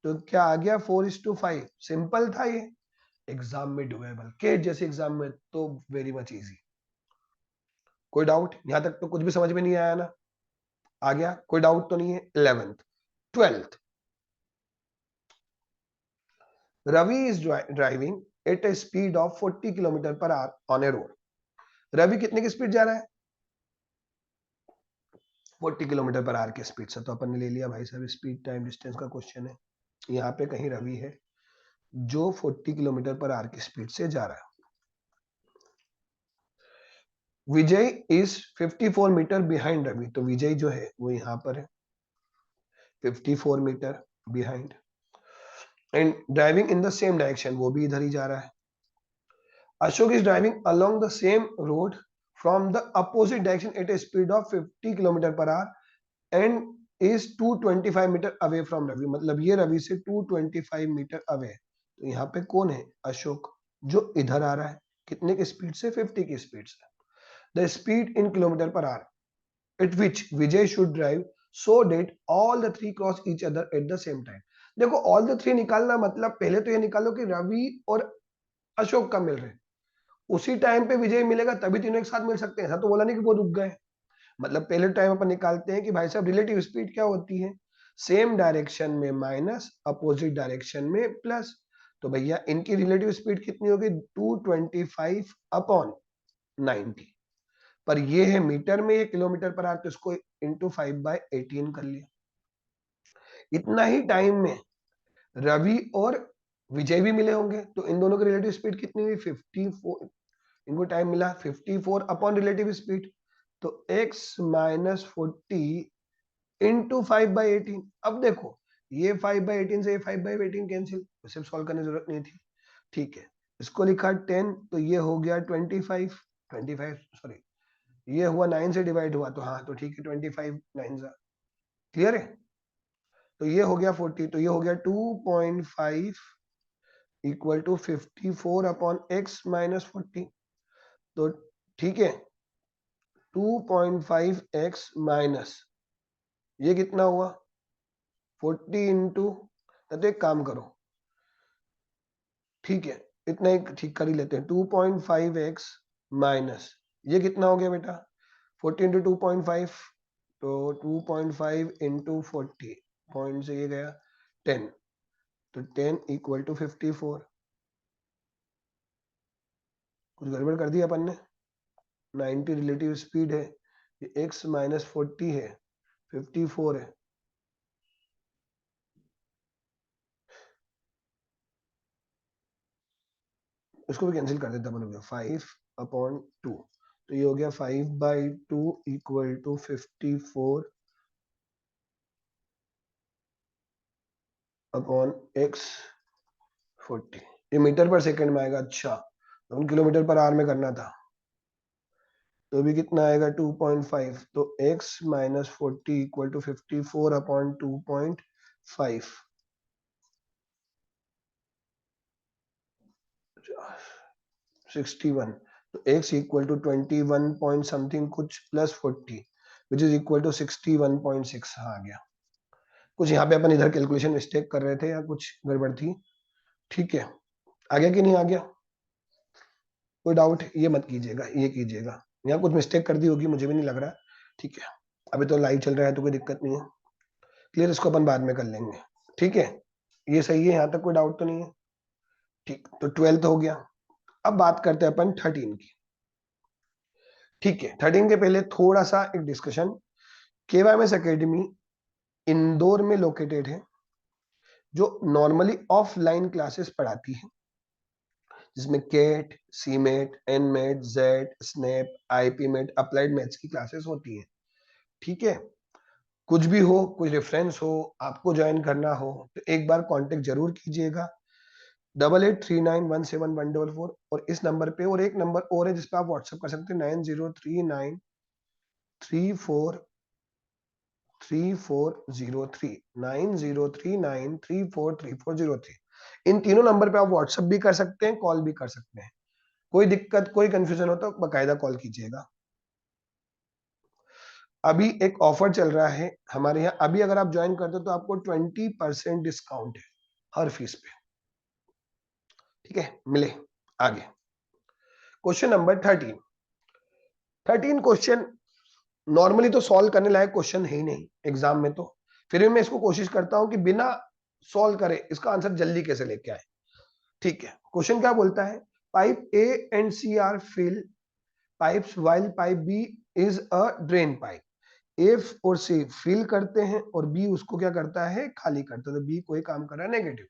तो क्या आ गया 4:5, सिंपल था ये, एग्जाम में डुएबल के जैसे एग्जाम में तो वेरी मच इजी। कोई डाउट यहां तक, तो कुछ भी समझ में नहीं आया ना, आ गया, कोई डाउट तो नहीं है। 11th 12th, Ravi is driving at a speed of 40 kilometre per hour on a road, Ravi कितने की स्पीड जा रहा है 40 किलोमीटर पर आवर की स्पीड से, तो अपन ने ले लिया भाई साहब स्पीड टाइम डिस्टेंस का क्वेश्चन है, यहाँ पे कहीं रवि है जो 40 किलोमीटर पर आवर की स्पीड से जा रहा है। Vijay is 54 metre behind Ravi, तो विजय जो है वो यहाँ पर है 54 metre behind, and driving in the same direction, वो भी इधर ही जा रहा है। Ashok is driving along the same road from the opposite direction at a speed of 50 kilometre per hour and is 225 metre away from Ravi, मतलब ये रवि से 225 मीटर अवे है, तो यहाँ पे कौन है अशोक, जो इधर आ रहा है कितने की स्पीड से 50 की स्पीड से। The speed in kilometre per hour at which Vijay should drive so that all the three cross each other at the same time. देखो ऑल द थ्री निकालना मतलब पहले तो ये निकालो कि रवि और अशोक का मिल रहे हैं, उसी टाइम पे विजय मिलेगा तभी तीनों एक साथ मिल सकते हैं, ऐसा तो बोला नहीं कि वो रुक गए, मतलब पहले टाइम अपन निकालते हैं कि भाई साहब रिलेटिव स्पीड क्या होती है, सेम डायरेक्शन में माइनस अपोजिट डायरेक्शन में प्लस, तो भैया इनकी रिलेटिव स्पीड कितनी होगी 225 अपॉन 90, पर ये है मीटर में, ये किलोमीटर पर आवर, तो इसको इंटू 5/18 कर लिया। इतना ही टाइम में रवि और विजय भी मिले होंगे, तो इन दोनों की रिलेटिव स्पीड कितनी हुई 54, इनको टाइम मिला 54 अपॉन रिलेटिव स्पीड, तो x माइनस 40 इंटू 5/18। अब देखो ये 5/18 से ये 5/18 कैंसिल, सिर्फ सॉल्व करने की जरूरत नहीं थी, ठीक है। इसको लिखा 10, तो ये हो गया 25, 25 सॉरी ये हुआ 9 से डिवाइड हुआ, तो हाँ तो ठीक है 25 9 जा, क्लियर है। तो ये हो गया 40, तो ये हो गया 2.5 equal to 54 upon x minus 40, तो ठीक है 2.5x माइनस ये कितना हुआ 40 इंटू, तो एक काम करो, ठीक है इतना ही ठीक कर ही लेते हैं, 2.5x माइनस ये कितना हो गया बेटा 40 इंटू 2.5, तो 2.5 इंटू 40 पॉइंट से ये गया 10, तो 10 इक्वल टू 54। कुछ गड़बड़ कर दिया अपन ने, 90 रिलेटिव स्पीड है, ये x माइनस 40 है, 54 है, उसको भी कैंसिल कर देता अपन, 5/2, तो ये हो गया 5/2 इक्वल टू 54 अपॉन x 40। ये मीटर पर सेकंड में आएगा, अच्छा तो किलोमीटर पर आवर में करना था, तो भी कितना आएगा 2.5, तो x minus 40 equal to 54 upon 2.5, 61, तो x equal to 21 point something कुछ plus 40 which is equal to 61.6 आ गया। कुछ यहाँ पे अपन इधर कैलकुलेशन मिस्टेक कर रहे थे या कुछ गड़बड़ थी, ठीक है आ गया कि नहीं आ गया, कोई डाउट ये मत कीजिएगा, ये कीजिएगा, यहाँ कुछ मिस्टेक कर दी होगी मुझे भी नहीं लग रहा, ठीक है अभी तो लाइव चल रहा है तो कोई दिक्कत नहीं है, क्लियर, इसको अपन बाद में कर लेंगे, ठीक है ये सही है, यहाँ तक कोई डाउट तो नहीं है, ठीक, तो 12th हो गया। अब बात करते हैं अपन 13 की, ठीक है 13 के पहले थोड़ा सा एक डिस्कशन, केवाईएमएस एकेडमी इंदौर में लोकेटेड है, जो नॉर्मली ऑफलाइन क्लासेस पढ़ाती है, जिसमें केट, सीमेट, एनमेट, जेड, स्नैप, आईपीमेट, अप्लाइड मैथ्स की क्लासेस होती है, ठीक है कुछ भी हो, कोई रेफरेंस हो, आपको ज्वाइन करना हो तो एक बार कांटेक्ट जरूर कीजिएगा, 8839171144, और इस नंबर पे, और एक नंबर और है जिसपे आप व्हाट्सएप कर सकते हैं, 9039343403, 9039343403। इन तीनों नंबर पे आप व्हाट्सएप भी कर सकते हैं, कॉल भी कर सकते हैं, कोई दिक्कत कोई कंफ्यूजन हो तो बकायदा कॉल कीजिएगा। अभी एक ऑफर चल रहा है हमारे यहाँ, अभी अगर आप ज्वाइन करते हो तो आपको 20% डिस्काउंट है हर फीस पे, ठीक है मिले आगे। क्वेश्चन नंबर 13 क्वेश्चन नॉर्मली तो सॉल्व करने लायक क्वेश्चन है ही नहीं एग्जाम में, तो फिर भी मैं इसको कोशिश करता हूं कि बिना सॉल्व करे इसका आंसर जल्दी कैसे लेके आए, ठीक है क्वेश्चन क्या बोलता है, pipe A and C are fill pipes while pipe B is a drain pipe, A और सी फिल करते हैं और बी उसको क्या करता है खाली करता है, तो बी कोई काम कर रहा है negative,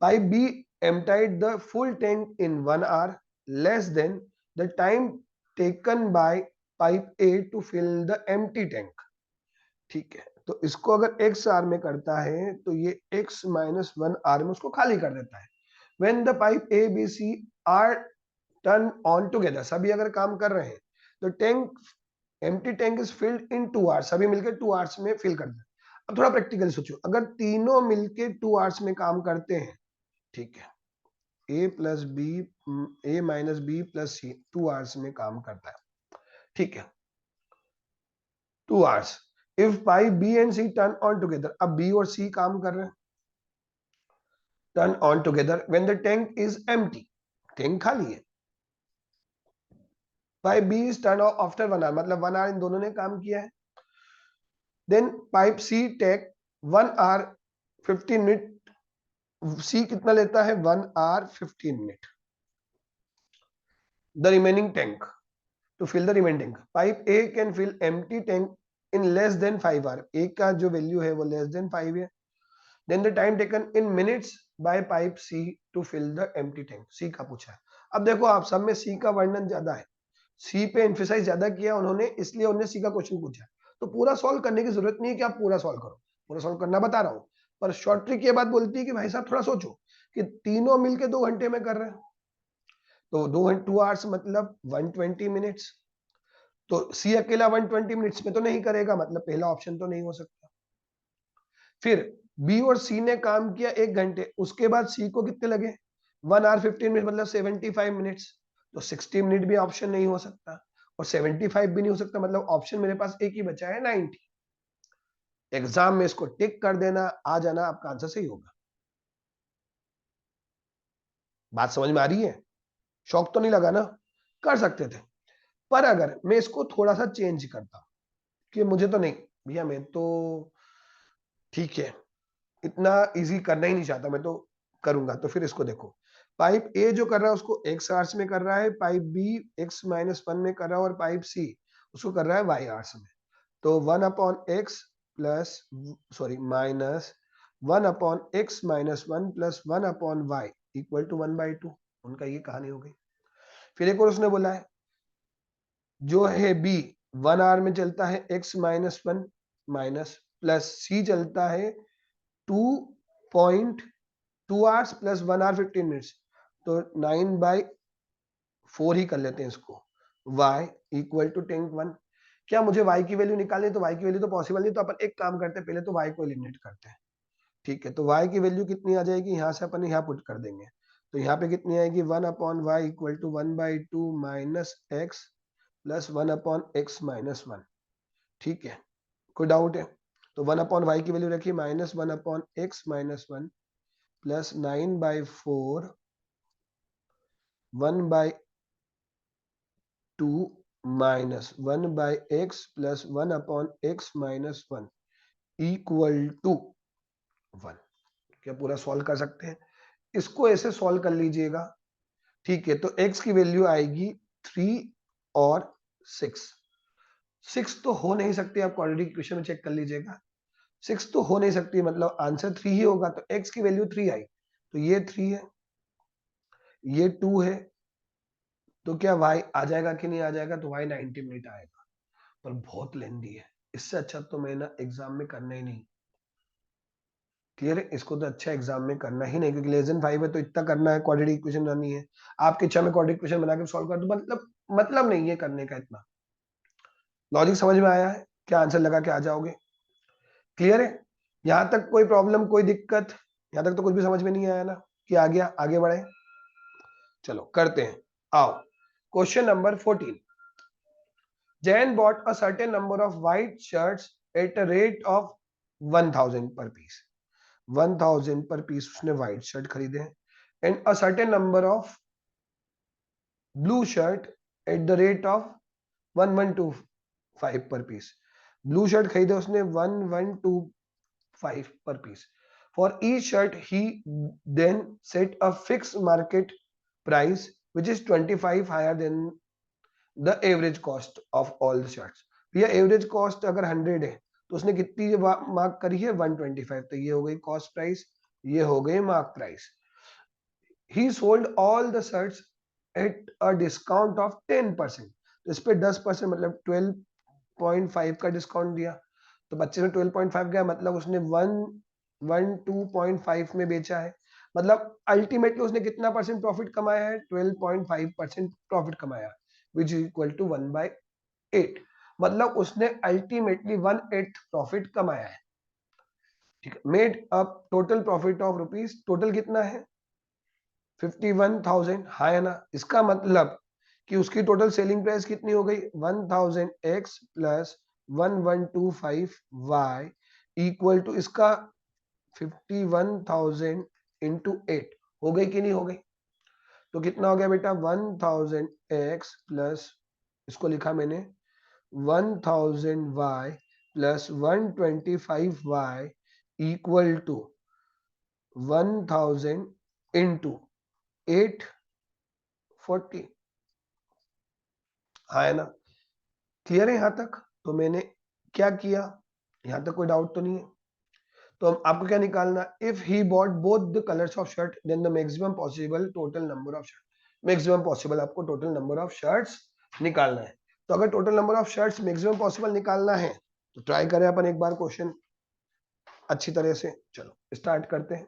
pipe b emptied the full tank in 1 hour less than the time taken by pipe A to fill the empty tank, ठीक है तो इसको अगर x आर में करता है तो ये x माइनस 1 आर में उसको खाली कर देता है, when the pipe A B C are turn on together, सभी अगर काम कर रहे हैं तो tank empty tank is filled in 2 hours, सभी मिलकर 2 आवर्स में फिल करते हैं। अब थोड़ा प्रैक्टिकली सोचो, अगर तीनों मिलके 2 आवर्स में काम करते हैं, ठीक है a plus b, a minus b plus c 2 hours में काम करता है, ठीक है 2 hours, if pipe b and c turn on together, अब बी और सी काम कर रहे हैं, turn on together when the tank is empty, tank खाली है, pipe B is turn off after 1 hour, मतलब 1 आवर इन दोनों ने काम किया है, then pipe c take 1 hour 15 minute, C कितना लेता है 1 hour 15 minute, the remaining tank to fill the remaining tank, pipe A can fill empty tank in less than 5 hour, A का जो वैल्यू है वो लेस देन 5 है, then the time taken in minutes by pipe C to fill the empty tank, C का पूछा है। अब देखो आप सब में सी का वर्णन ज्यादा है, सी पे एम्फेसाइज ज्यादा किया उन्होंने, इसलिए उन्होंने सी का क्वेश्चन पूछा, तो पूरा सॉल्व करने की जरूरत नहीं है कि आप पूरा सॉल्व करो, पूरा सॉल्व करना बता रहा हूं, पर शॉर्ट ट्रिक ये बात बोलती है कि भाई साहब थोड़ा सोचो कि तीनों मिलके 2 घंटे में कर रहे हैं, तो 2 आवर्स मतलब 120 मिनट्स, तो सी अकेला 120 मिनट्स में तो नहीं करेगा, मतलब पहला ऑप्शन तो नहीं हो सकता, फिर बी और सी ने काम किया 1 घंटे, उसके बाद सी को कितने लगे 1 आवर 15 मिनट मतलब 75 मिनट्स, तो 60 मिनट भी ऑप्शन नहीं हो सकता, और 75 भी नहीं हो सकता, मतलब ऑप्शन मेरे पास एक ही बचा है 90। एग्जाम में इसको टिक कर देना, आ जाना, आपका आंसर सही होगा। बात समझ में आ रही है? शौक तो नहीं लगा ना? कर सकते थे। पर अगर मैं इसको थोड़ा सा चेंज करता कि मुझे तो नहीं भैया, मैं तो ठीक है, इतना इजी करना ही नहीं चाहता, मैं तो करूंगा, तो फिर इसको देखो, पाइप ए जो कर रहा है उसको एक्स आवर्स में कर रहा है, pipe b x minus one में कर रहा है, और पाइप सी उसको कर रहा है वाई आवर्स में। तो one upon x plus, sorry, minus one upon x minus one plus one upon y equal to 1/2। उनका ये कहानी हो गई। फिर एक और उसने बोला है, जो है बी 1 आवर में चलता है x minus one minus, plus C चलता है 2.2 आवर्स प्लस 1 आवर 15 मिनट्स, तो 9/4 ही कर लेते हैं इसको। y equal to 10/1। क्या मुझे y की वैल्यू निकालनी है? तो y की वैल्यू तो पॉसिबल नहीं, तो अपन एक काम करते हैं, पहले तो y को एलिमिनेट करते हैं। ठीक है, तो y की वैल्यू कितनी आ जाएगी? यहाँ से अपन यहाँ पुट कर देंगे, तो यहाँ पे कितनी आएगी? 1/y equal to 1/2 minus x plus 1/x minus one. ठीक है, कोई डाउट है? तो 1/y की वैल्यू रखिए minus 1/x minus one plus 9/4 1/2 minus 1/x plus 1/x minus one equal to 1। क्या पूरा सॉल्व कर सकते हैं? इसको ऐसे सॉल्व कर लीजिएगा। ठीक है, तो x की वैल्यू आएगी 3 और 6। 6 तो हो नहीं सकती, आप क्वाड्रेटिक इक्वेशन में चेक कर लीजिएगा। 6 तो हो नहीं सकती, मतलब आंसर 3 ही होगा, तो x की वैल्यू 3 आई, तो ये 3 है, ये 2 है, तो क्या y आ जाएगा कि नहीं आ जाएगा? तो y 90 मिनट आएगा, पर बहुत लेंदी है, इससे अच्छा तो मैं ना एग्जाम में करना ही नहीं। क्लियर है? इसको तो अच्छा एग्जाम में करना ही नहीं, क्योंकि लेसन 5 है तो इतना करना है, क्वाड्रेटिक इक्वेशन बनानी है। आपकी इच्छा में क्वाड्रेटिक इक्वेशन बना के सॉल्व कर दो, मतलब नहीं है करने का इतना। लॉजिक समझ में आया है? क्या आंसर लगा के आ जाओगे? क्लियर है? यहां तक कोई प्रॉब्लम, कोई दिक्कत? यहां तक तो कुछ भी समझ में नहीं आया ना कि आ गया? आगे बढ़े, चलो करते हैं। आओ, question number 14। Jain bought a certain number of white shirts at a rate of 1000 per piece। 1000 पर पीस उसने व्हाइट शर्ट खरीदे हैं, and a certain number of blue shirt at the rate of 1125 per piece. Blue shirt खरीदे उसने 1125 per piece. For each shirt he then set a fix market price which is 25 higher than the average cost of all the shirts. भैया average cost अगर 100 है तो उसने कितनी mark करी है? 125। तो ये हो गई कॉस्ट प्राइस, ये हो गई mark price. he sold all the shirts at a discount of 10%। तो इस पे 10% मतलब 12.5 का डिस्काउंट दिया, तो बच्चे ने 12.5 गया, मतलब उसने 112.5 में बेचा है, मतलब अल्टीमेटली उसने कितना परसेंट प्रॉफिट कमाया है? 12.5% प्रॉफिट कमाया, विच इज इक्वल टू 1/8। मतलब उसने अल्टीमेटली 1/8 प्रॉफिट कमाया है। ठीक है, made up total profit of rupees, total कितना है? 51,000। हाँ है ना? इसका मतलब कि उसकी टोटल सेलिंग प्राइस कितनी हो गई? 1000x plus 1125y equal to इसका 51,000 इंटू 8 हो गई कि नहीं हो गई? तो कितना हो गया बेटा? 1000x प्लस, इसको लिखा मैंने 1000y plus 125y equal to 1000 into 840। हाँ है ना? क्लियर है यहां तक? तो मैंने क्या किया, यहां तक कोई डाउट तो नहीं है? तो आपको क्या निकालना? If he bought both the colours of shirt then the maximum possible total number of shirt. Maximum possible आपको टोटल नंबर ऑफ शर्ट्स निकालना है। तो अगर total number of shirts maximum possible निकालना है तो ट्राई करें अपन एक बार क्वेश्चन अच्छी तरह से। चलो स्टार्ट करते हैं।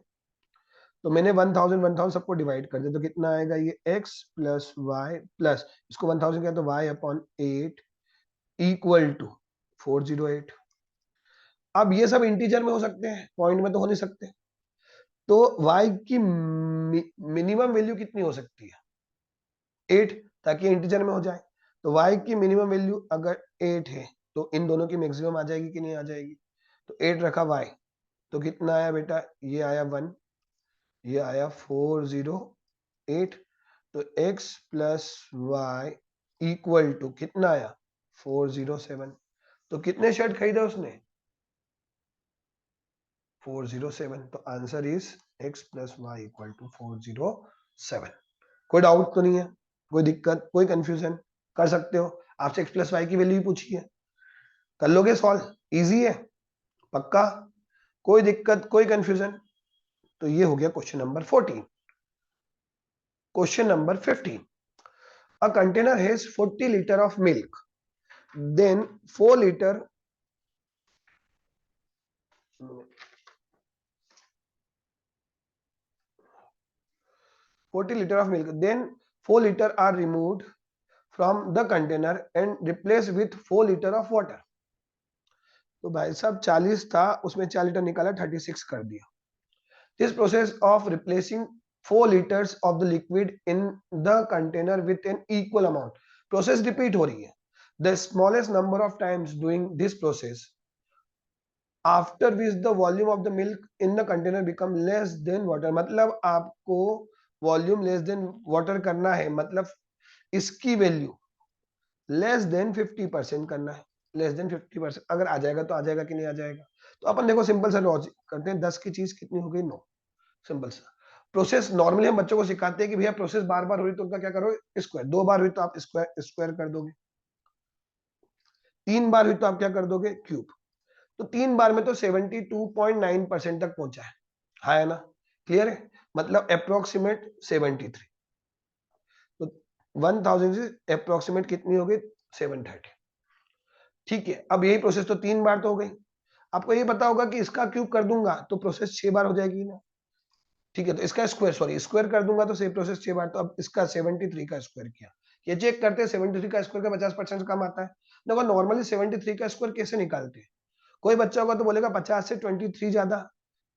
तो मैंने 1000 सबको डिवाइड कर दिया, तो कितना आएगा? ये x प्लस वाई प्लस, इसको 1000 किया तो y अपॉन 8 इक्वल टू 408। अब ये सब इंटीजर में हो सकते हैं, पॉइंट में तो हो नहीं सकते। तो y की मिनिमम वैल्यू कितनी हो सकती है? 8, ताकि इंटीजर में हो जाए। तो y की मिनिमम वैल्यू अगर 8 है तो इन दोनों की मैक्सिमम आ जाएगी कि नहीं आ जाएगी? तो 8 रखा y, तो कितना आया बेटा? ये आया 1, ये आया 408। तो x plus y equal to कितना आया? 407। तो कितने शर्ट खरीदा उसने? 407। तो answer is x plus y equal to 407। कोई डाउट तो नहीं है? कोई दिक्कत, कोई कंफ्यूजन? कर सकते हो। आपसे x प्लस वाई की वैल्यू पूछी है, कर लोगे सॉल्व? इजी है पक्का? कोई दिक्कत, कोई कंफ्यूजन? तो ये हो गया question number 14। Question number 15, a container has 40 litre of milk, then 4 litre 40 liter of milk, then 4 liter are removed from the container and replaced with 4 liter of water. तो भाई साहब 40 था, उसमें 4 लीटर निकाला, 36 कर दिया। This process of replacing 4 liters of the liquid in the container with an equal amount, process repeat हो रही है। The smallest number of times doing this process, after which the volume of the milk in the container become less than water, मतलब आपको volume less than water करना है, मतलब इसकी value less than 50% करना है। लेस देन 50%, अगर आ जाएगा तो आ जाएगा कि नहीं आ जाएगा? तो अपन देखो सिंपल सा लॉजिक करते हैं, 10 की चीज कितनी हो गई? 9। सिंपल सा प्रोसेस। नॉर्मली हम बच्चों को सिखाते हैं कि भैया प्रोसेस बार बार हो रही तो उनका क्या करो? स्क्वायर। 2 बार हुई तो आप स्क्वायर स्क्वायर कर दोगे, 3 बार हुई तो आप क्या कर दोगे? क्यूब। तो 3 बार में तो 72.9% तक पहुंचा है। हाँ है ना? क्लियर है? मतलब अप्रोक्सीमेट 73। तो 1000 से अप्रोक्सीमेट कितनी हो गई? 730। ठीक है, अब यही प्रोसेस तो 3 बार तो हो गई। आपको ये पता होगा कि इसका क्यूब कर दूंगा तो प्रोसेस 6 बार हो जाएगी ना? ठीक है, तो इसका स्क्वायर, सॉरी स्क्वायर कर दूंगा तो सेम प्रोसेस 6 बार। तो अब इसका 73 का स्क्वायर किया, ये चेक करते हैं 73 का स्क्वायर का 50% कम आता है। देखो नॉर्मली 73 का स्क्वायर कैसे निकालते हैं? कोई बच्चा होगा तो बोलेगा 50 से 23 ज्यादा,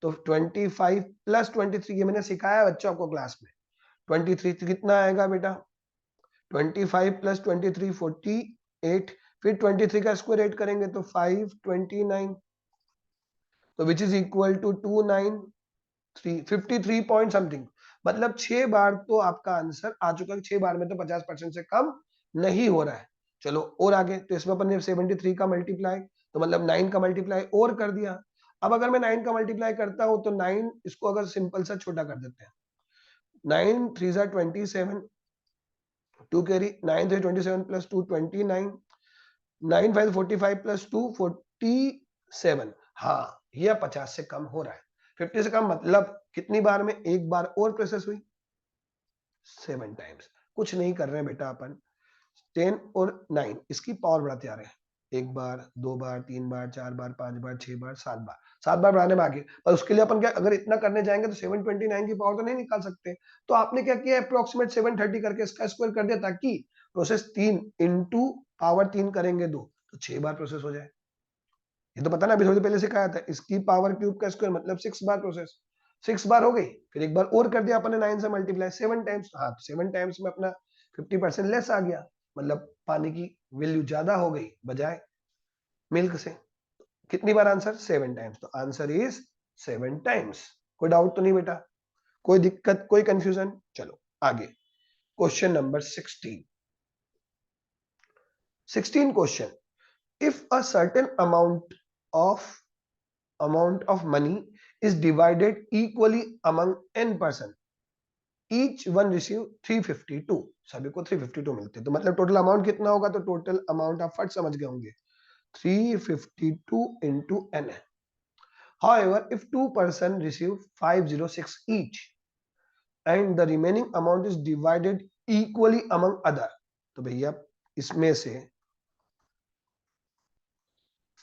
तो 25 प्लस 23, ये मैंने सिखाया बच्चों को क्लास में। 23 कितना आएगा बेटा? 25 प्लस 23 48, फिर 23 का स्क्वायर 8 करेंगे तो 529, तो which is equal to 293, 53 point something. मतलब 6 बार तो आपका आंसर आ चुका है। 6 बार में तो 50% से कम नहीं हो रहा है। चलो और आगे, तो इसमें अपन ने 73 का मल्टीप्लाई, तो मतलब 9 का मल्टीप्लाई और कर दिया। अब अगर मैं 9 का मल्टीप्लाई करता हूं तो 9, इसको अगर सिंपल सा छोटा कर देते हैं, 9 3 27, 2 कैरी, 9 3 27 प्लस 2 29, 9 5 45 प्लस 2 47। हाँ, यह 50 से कम हो रहा है। 50 से कम मतलब कितनी बार में? एक बार और प्रोसेस हुई, 7 टाइम्स। कुछ नहीं कर रहे हैं बेटा अपन, 10 और 9 इसकी पावर बढ़ाते आ रहे हैं। एक बार, 2 बार, 3 बार, 4 बार, 5 बार, 6 बार, 7 बार, 7 बार बढ़ाने में आगे। पर उसके लिए अपन क्या, अगर इतना करने जाएंगे तो 729 की पावर तो नहीं निकाल सकते। तो आपने क्या किया? अप्रोक्सीमेट 730 करके इसका स्क्वायर कर दिया, ताकि प्रोसेस 3 इंटू पावर 3 करेंगे 2, तो 6 बार प्रोसेस हो जाए। ये तो पता ना, अभी थोड़ी देर पहले सिखाया था। इसकी पावर क्यूब का स्क्वायर मतलब 6 बार प्रोसेस। 6 बार हो गई, फिर एक बार और कर दिया अपने 9 से मल्टीप्लाई 7 टाइम्स। हाँ, तो 7 टाइम्स में अपना 50% लेस आ गया, मतलब पानी की वैल्यू ज्यादा हो गई बजाय मिल्क से। कितनी बार आंसर? 7 टाइम्स। तो आंसर इज 7 टाइम्स। कोई डाउट तो नहीं बेटा? कोई दिक्कत, कोई कंफ्यूजन? चलो आगे, question number 16। 16 question, if a certain amount of money is divided equally among n person, each one receive 352, सभी को 352 मिलते हैं। तो मतलब टोटल अमाउंट कितना होगा? तो टोटल अमाउंट आप फट समझ गए होंगे, 352 into n है। However, if two person receive 506 each and the remaining amount is divided equally among other, तो भैया इसमें से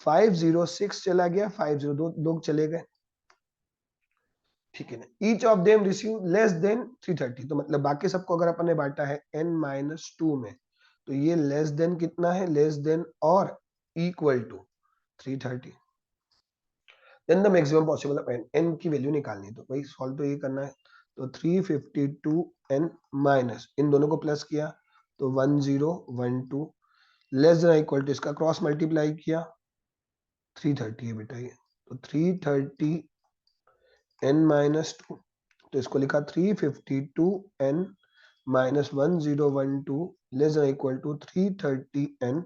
506 चला गया, 502 लोग चले गए, ठीक है ना? Each of them receive less than 330, तो मतलब बाकी सबको अगर अपन ने बांटा है n-2 में, तो ये लेस देन कितना है? लेस देन और equal to 330। Then the maximum possible of n की वैल्यू निकालनी है, तो भाई सॉल्व तो ये करना है। तो 352 n माइनस, इन दोनों को प्लस किया तो 1012 लेस देन इक्वल टू इसका क्रॉस मल्टीप्लाई किया 330 है बेटा ये, तो 330 n माइनस 2, तो इसको लिखा 352 n माइनस 1012 less than equal to 330 n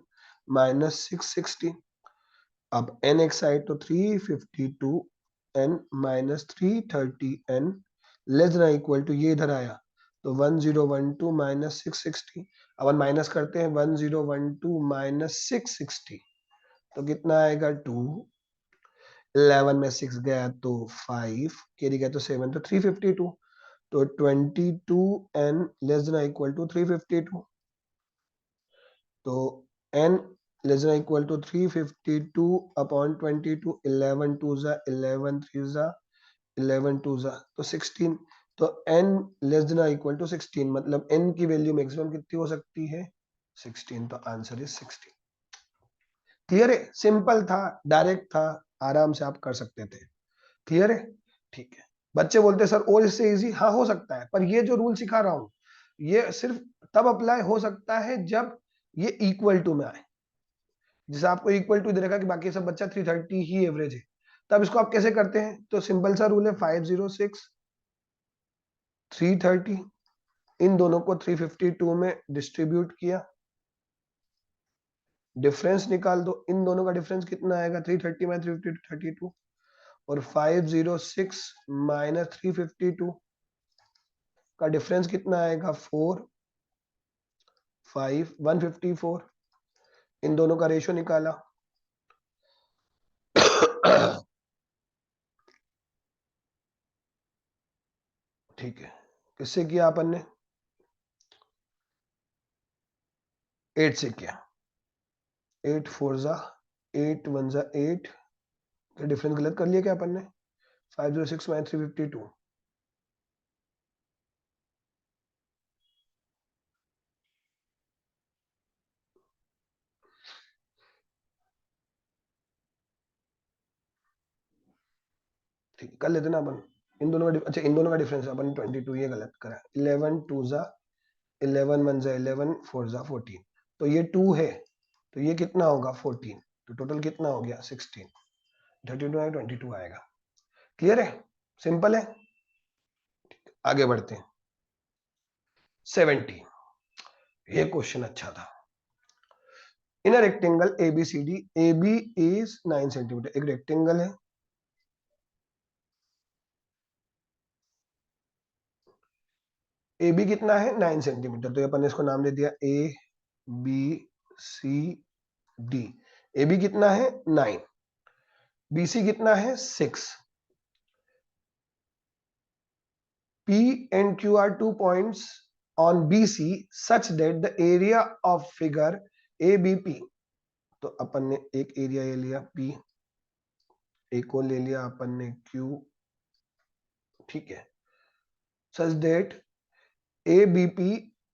minus 660। अब n एक साइड तो 352 n minus 330 n less than equal to ये इधर आया तो 1012 माइनस 660। अब माइनस करते हैं 1012 माइनस 660 तो कितना आएगा 2, 11 में 6 गया तो 5, कैरी गया तो 7, तो 352, तो 22n less than equal to 352, तो n less than equal to 352 upon 22, 11 two जा 11 3 जा 11 टू जा तो 16, तो n less than equal to 16, मतलब n की वैल्यू मैक्सिमम कितनी हो सकती है 16, तो आंसर इज 16। क्लियर है, सिंपल था, डायरेक्ट था, आराम से आप कर सकते थे। क्लियर है, ठीक है। बच्चे बोलते सर और इससे इजी, हाँ हो सकता है, पर ये जो रूल सिखा रहा हूं ये सिर्फ तब अप्लाई हो सकता है जब ये इक्वल टू में आए। जैसे आपको इक्वल टू दे रखा कि बाकी सब बच्चा 330 ही एवरेज है, तब इसको आप कैसे करते हैं, तो सिंपल सा रूल है 506 330, इन दोनों को 352 में डिस्ट्रीब्यूट किया, डिफरेंस निकाल दो, इन दोनों का डिफरेंस कितना आएगा 330 माइनस 352 32, और 506 माइनस 352 का डिफरेंस कितना आएगा 4 5 154, इन दोनों का रेशियो निकाला ठीक है, किससे किया अपन ने 8 से किया, 8 4 जा 8 1 जा 8, डिफरेंस गलत कर लिया क्या अपन ने, 506 माइनस 352, ठीक कर लेते ना अपन, इन दोनों का अच्छा इन दोनों का डिफरेंस अपन ने 22 ये गलत करा, 11 2 जा 11 1 जा 11 4 जा 14, तो ये 2 है तो ये कितना होगा 14, तो टोटल कितना हो गया 16, 32 आएगा 22 आएगा। क्लियर है, सिंपल है। आगे बढ़ते हैं 70, ये क्वेश्चन अच्छा था। In a rectangle ABCD, AB is 9 centimeter, एक रेक्टेंगल है, AB कितना है 9 सेंटीमीटर, तो अपन ने इसको नाम दे दिया ABCD। AB कितना है 9, BC कितना है 6, P and Q are 2 points on BC such that the area of figure ABP, तो अपन ने एक एरिया ले लिया P, एक और ले लिया अपन ने Q, ठीक है, such that ABP,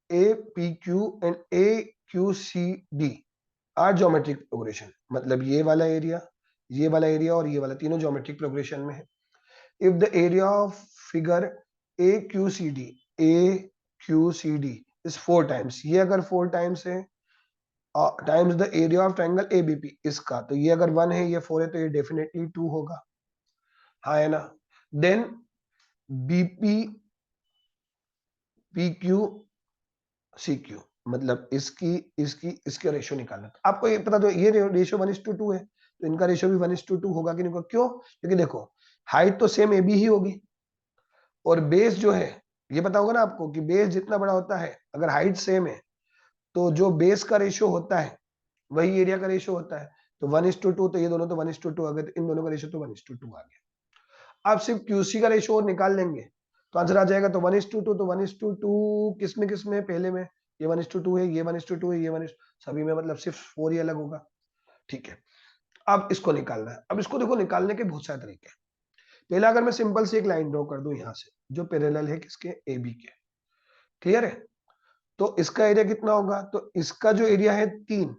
APQ and AQCD are geometric progression, मतलब ये वाला एरिया और ये वाला तीनों ज्योमेट्रिक प्रोग्रेशन में है। If the area of figure AQCD is 4 times, ये अगर 4 टाइम्स है times the area of triangle ABP इसका, तो ये अगर 1 है ये 4 है तो ये डेफिनेटली 2 होगा, हाँ है ना। देन BP PQ CQ, मतलब इसकी इसकी इसके रेशियो निकालना, तो आपको ये पता, तो ये रेशियो 1:2 है, तो इनका रेशियो भी 1:2 होगा कि नहीं होगा, क्यों, क्योंकि देखो हाइट तो सेम AB ही होगी, और बेस जो है ये पता होगा ना आपको कि बेस जितना बड़ा होता है अगर हाइट सेम है तो जो बेस का रेशियो होता है वही एरिया का रेशियो होता है, तो 1:2, तो ये दोनों तो 1:2 आ गए, तो इन दोनों का रेशियो तो 1:2 आ गया। अब सिर्फ QC का रेशियो और निकाल लेंगे तो आंसर आ जाएगा, तो 1:2, तो 1:2 किसमें पहले में, ये 1:2 है, ये 1:2 है, ये 1 सभी में, मतलब सिर्फ 4 ही अलग होगा, ठीक है। अब इसको निकालना है, अब इसको देखो निकालने के बहुत सारे तरीके हैं। पहला, अगर मैं सिंपल से एक लाइन ड्रॉ कर दूं यहां से जो पैरेलल है किसके AB के, क्लियर है, तो इसका एरिया कितना होगा, तो इसका जो एरिया है 3,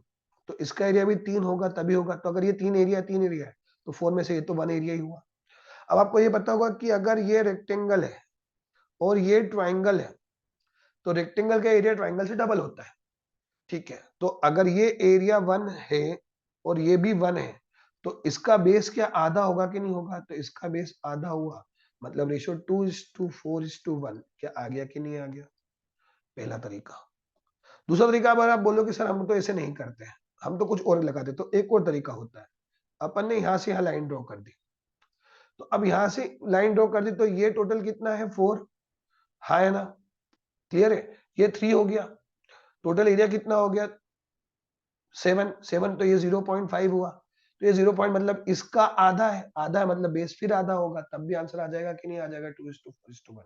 तो इसका एरिया भी 3 होगा तभी होगा, तो अगर ये 3 एरिया है तो 4 में से ये तो 1 एरिया ही हुआ। अब आपको ये पता होगा कि अगर ये रेक्टेंगल है और ये ट्राइंगल है तो रेक्टेंगल का एरिया ट्राइंगल से डबल होता है, ठीक है, तो अगर ये एरिया 1 है और ये भी 1 है तो इसका बेस क्या आधा होगा कि नहीं होगा? तो इसका बेस आधा हुआ, मतलब रेशियो 2:4:1 क्या आ गया कि नहीं आ गया? पहला तरीका। दूसरा तरीका, अगर आप बोलो कि सर हम तो ऐसे नहीं करते हैं, हम तो कुछ और लगाते, तो एक और तरीका होता है, अपन ने यहां से यहां लाइन ड्रॉ कर दी, तो अब यहां से लाइन ड्रॉ कर दी तो ये टोटल कितना है 4, हाँ है ना, क्लियर है, ये 3 हो गया, टोटल एरिया कितना हो गया 7 तो ये 0.5 हुआ, तो ये 0 पॉइंट मतलब इसका आधा है मतलब बेस फिर आधा होगा, तब भी आंसर आ जाएगा कि नहीं आ जाएगा? 2:4:1।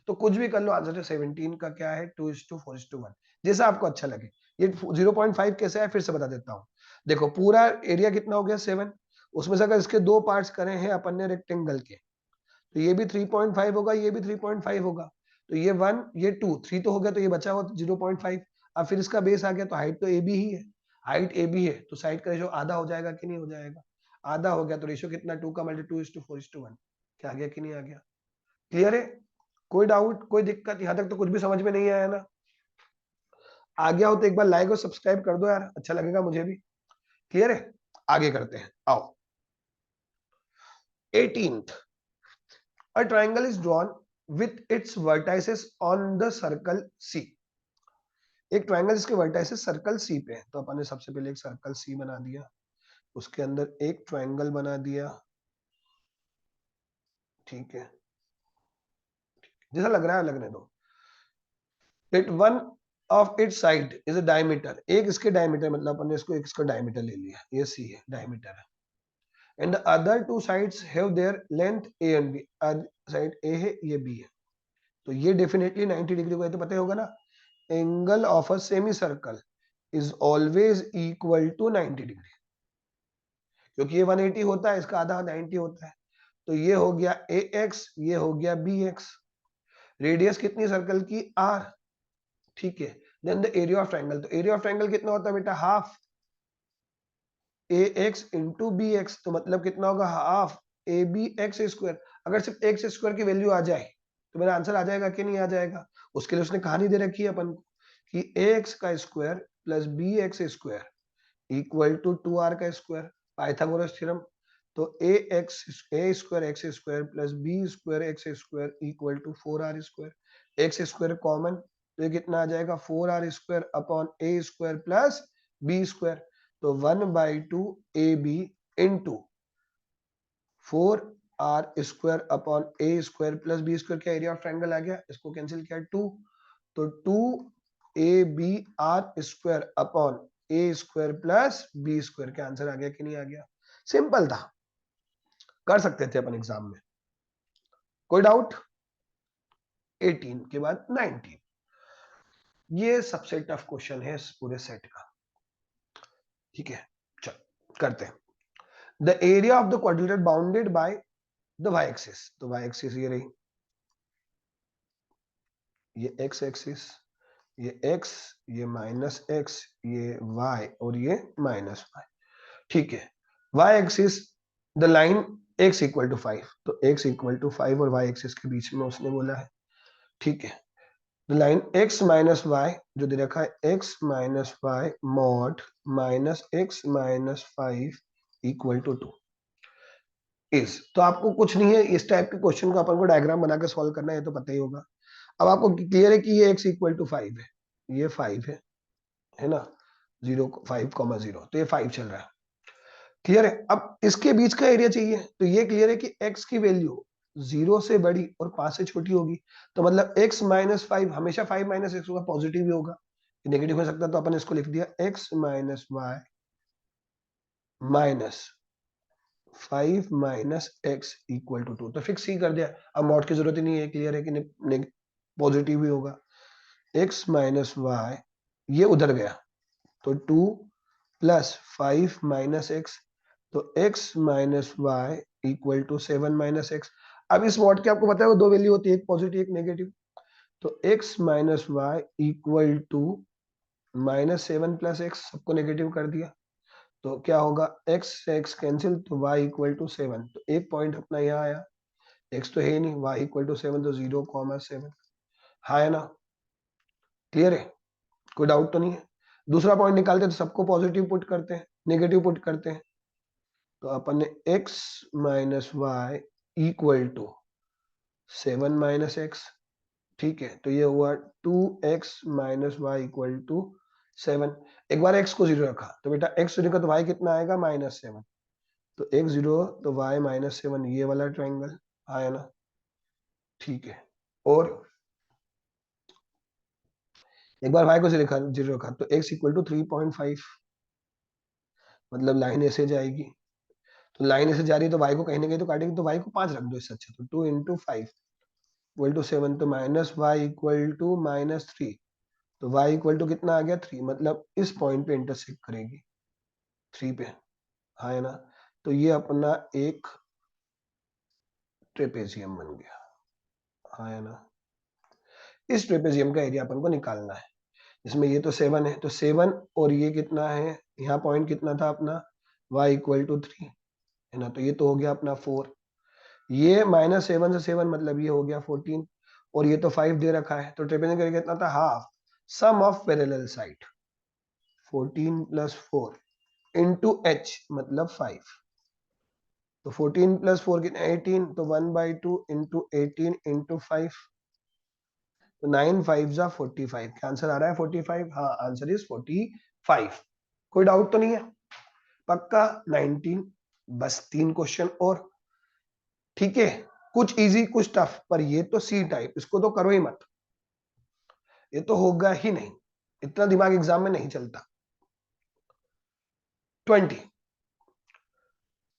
तो कुछ भी कर लो, आंसर है 17 का क्या है 2:4:1, जैसा आपको अच्छा लगे। ये 0.5 कैसे है फिर से बता देता हूँ। देखो पूरा एरिया कितना हो गया 7, उसमें से अगर इसके दो पार्ट्स करे हैं अपन ने रेक्टेंगल के, तो ये भी 3.5 होगा, ये भी 3.5 होगा, तो ये 1 ये 2 3 तो हो गया, तो ये बचा हुआ 0.5। अब फिर इसका बेस आ गया, तो हाइट तो ए बी ही है, हाइट ए बी है, तो साइड का रेशियो आधा हो जाएगा कि नहीं हो जाएगा? आधा हो गया, तो रेशियो कितना 2 का मल्टी 2:4:1, क्या आ गया कि नहीं आ गया? क्लियर है? कोई डाउट कोई दिक्कत? यहाँ तक तो कुछ भी समझ में नहीं आया ना? आ गया हो तो एक बार लाइक और सब्सक्राइब कर दो यार, अच्छा लगेगा मुझे भी। क्लियर है? आगे करते हैं, आओ। 18th, a triangle is drawn with its vertices on the circle C। एक ट्रायंगल जिसके वर्टाइसेस सर्कल सी पे है, तो अपन ने सबसे पहले एक सर्कल सी बना दिया, उसके अंदर एक ट्रायंगल बना दिया, ठीक है, जैसा लग रहा है लगने दो। That one of its side is a diameter, एक इसके डायमीटर मतलब अपन ने इसको एक इसका डायमीटर ले लिया, ये सी है डायमीटर है, and the other two sides have their length A and B, side A है ये बी है, तो ये डेफिनेटली 90 डिग्री को है, तो पता ही होगा ना, angle of a semi circle is always equal to 90 degree, क्योंकि ये 180 होता है, इसका आधा 90 होता है, तो ये हो गया ए एक्स, ये हो गया बी एक्स, रेडियस कितनी सर्कल की आर, ठीक है, then the area of triangle, तो एरिया ऑफ ट्रायंगल कितना होता है बेटा half a x into b x, तो मतलब कितना होगा half a b x square. अगर सिर्फ एक्स स्क्वायर की वैल्यू आ जाए तो मेरा आंसर आ जाएगा कि नहीं आ जाएगा? उसके लिए उसने कहानी दे रखी है अपन को कि ए एक्स का square plus B x square equal to 2r का स्क्वायर, पाइथागोरस थ्योरम। तो A square x square plus B square x square equal to 4r square, x square common, तो ये कितना आ जाएगा 4r स्क्वायर अपॉन ए square plus B square, तो 1/2 A B into 4r square upon A square plus B square, क्या area of triangle आ गया, इसको कैंसिल किया 2, तो 2 a b r square upon A square plus B square, क्या answer आ गया कि नहीं आ गया? सिंपल था, कर सकते थे अपन एग्जाम में, कोई डाउट? 18 के बाद 19, ये सबसे टफ क्वेश्चन है इस पूरे सेट का, ठीक है, चल करते हैं। The area of the quadrilateral bounded by the y axis, तो वाई एक्सिस ये रही, ये एक्स एक्सिस, ये x, ये माइनस एक्स, ये y और ये माइनस y, ठीक है, y axis the line x equal to 5, तो x इक्वल टू 5 और y एक्सिस के बीच में उसने बोला है, ठीक है, the line x minus y जो दे रखा है x minus y mod minus x minus 5 equal to 2 is, तो आपको कुछ नहीं है, इस टाइप के क्वेश्चन को अपन को डायग्राम बना के सॉल्व करना है, तो पता ही होगा। अब आपको क्लियर है कि ये x इक्वल टू 5 है, ये 5 है ना, 0 5,0, तो ये 5 चल रहा है, क्लियर है। अब इसके बीच का एरिया चाहिए, तो ये क्लियर है कि x की वैल्यू 0 से बड़ी और 5 से छोटी होगी, तो मतलब x माइनस 5 हमेशा 5 माइनस एक्स होगा, पॉजिटिव ही होगा, नेगेटिव हो सकता है, तो अपन इसको लिख दिया x minus y minus 5 minus x equal to 2, तो फिक्स ही कर दिया, अब मॉड की जरूरत ही नहीं है, क्लियर है कि पॉजिटिव ही होगा, x माइनस वाई ये उधर गया, तो 2 प्लस 5 माइनस एक्स, तो x minus y equal to 7 minus x. अब इस मॉड के आपको पता है वो दो वैल्यू होती है, एक पॉजिटिव एक नेगेटिव, तो x minus y equal to minus 7 plus x, सबको नेगेटिव कर दिया, तो क्या होगा x से x कैंसिल, तो y इक्वल टू 7, तो एक पॉइंट अपना यहाँ आया, x तो है ही नहीं, y इक्वल टू 7, तो 0,7, हाँ है ना, क्लियर है, कोई डाउट तो नहीं है। दूसरा पॉइंट निकालते हैं तो सबको पॉजिटिव पुट करते हैं, नेगेटिव पुट करते हैं, तो अपन ने x minus y equal to 7 minus x, ठीक है, तो ये हुआ 2x minus y equal to 7। एक बार x को 0 रखा तो बेटा x 0 का तो y कितना आएगा -7, तो x 0 तो y -7, ये वाला ट्राइंगल आया ना, ठीक है। और एक बार y को 0 रखा तो x इक्वल टू 3.5, मतलब लाइन ऐसे जाएगी, तो लाइन ऐसे जा रही है तो y को कहीं ना कहीं तो काटेगी, तो y को 5 रख दो इससे अच्छा, तो 2 इंटू 5 इक्वल टू 7, तो माइनस वाई इक्वल टू -3, तो y इक्वल टू कितना आ गया 3, मतलब इस पॉइंट पे इंटरसेक्ट करेगी 3 पे, हाँ है ना, तो ये अपना एक ट्रेपेजियम बन गया, हाँ है ना। इस ट्रेपेजियम का एरिया अपन को निकालना है, इसमें ये तो 7 है, तो 7 और ये कितना है, यहाँ पॉइंट कितना था अपना y इक्वल टू 3 है ना, तो ये तो हो गया अपना 4, ये -7 से 7 मतलब ये हो गया 14, और ये तो 5 दे रखा है, तो ट्रेपेजियम का एरिया कितना था, half sum of parallel side 14 plus 4 into h मतलब 5, तो 14 प्लस 4 कितना 18, तो 1/2 इंटू 18 इंटू 5, तो 9 5 जा 45, क्या आंसर आ रहा है 45, हाँ आंसर इज 45। कोई डाउट तो नहीं है, पक्का 19, बस 3 क्वेश्चन और, ठीक है, कुछ इजी कुछ टफ, पर ये तो सी टाइप, इसको तो करो ही मत, ये तो होगा ही नहीं, इतना दिमाग एग्जाम में नहीं चलता। 20,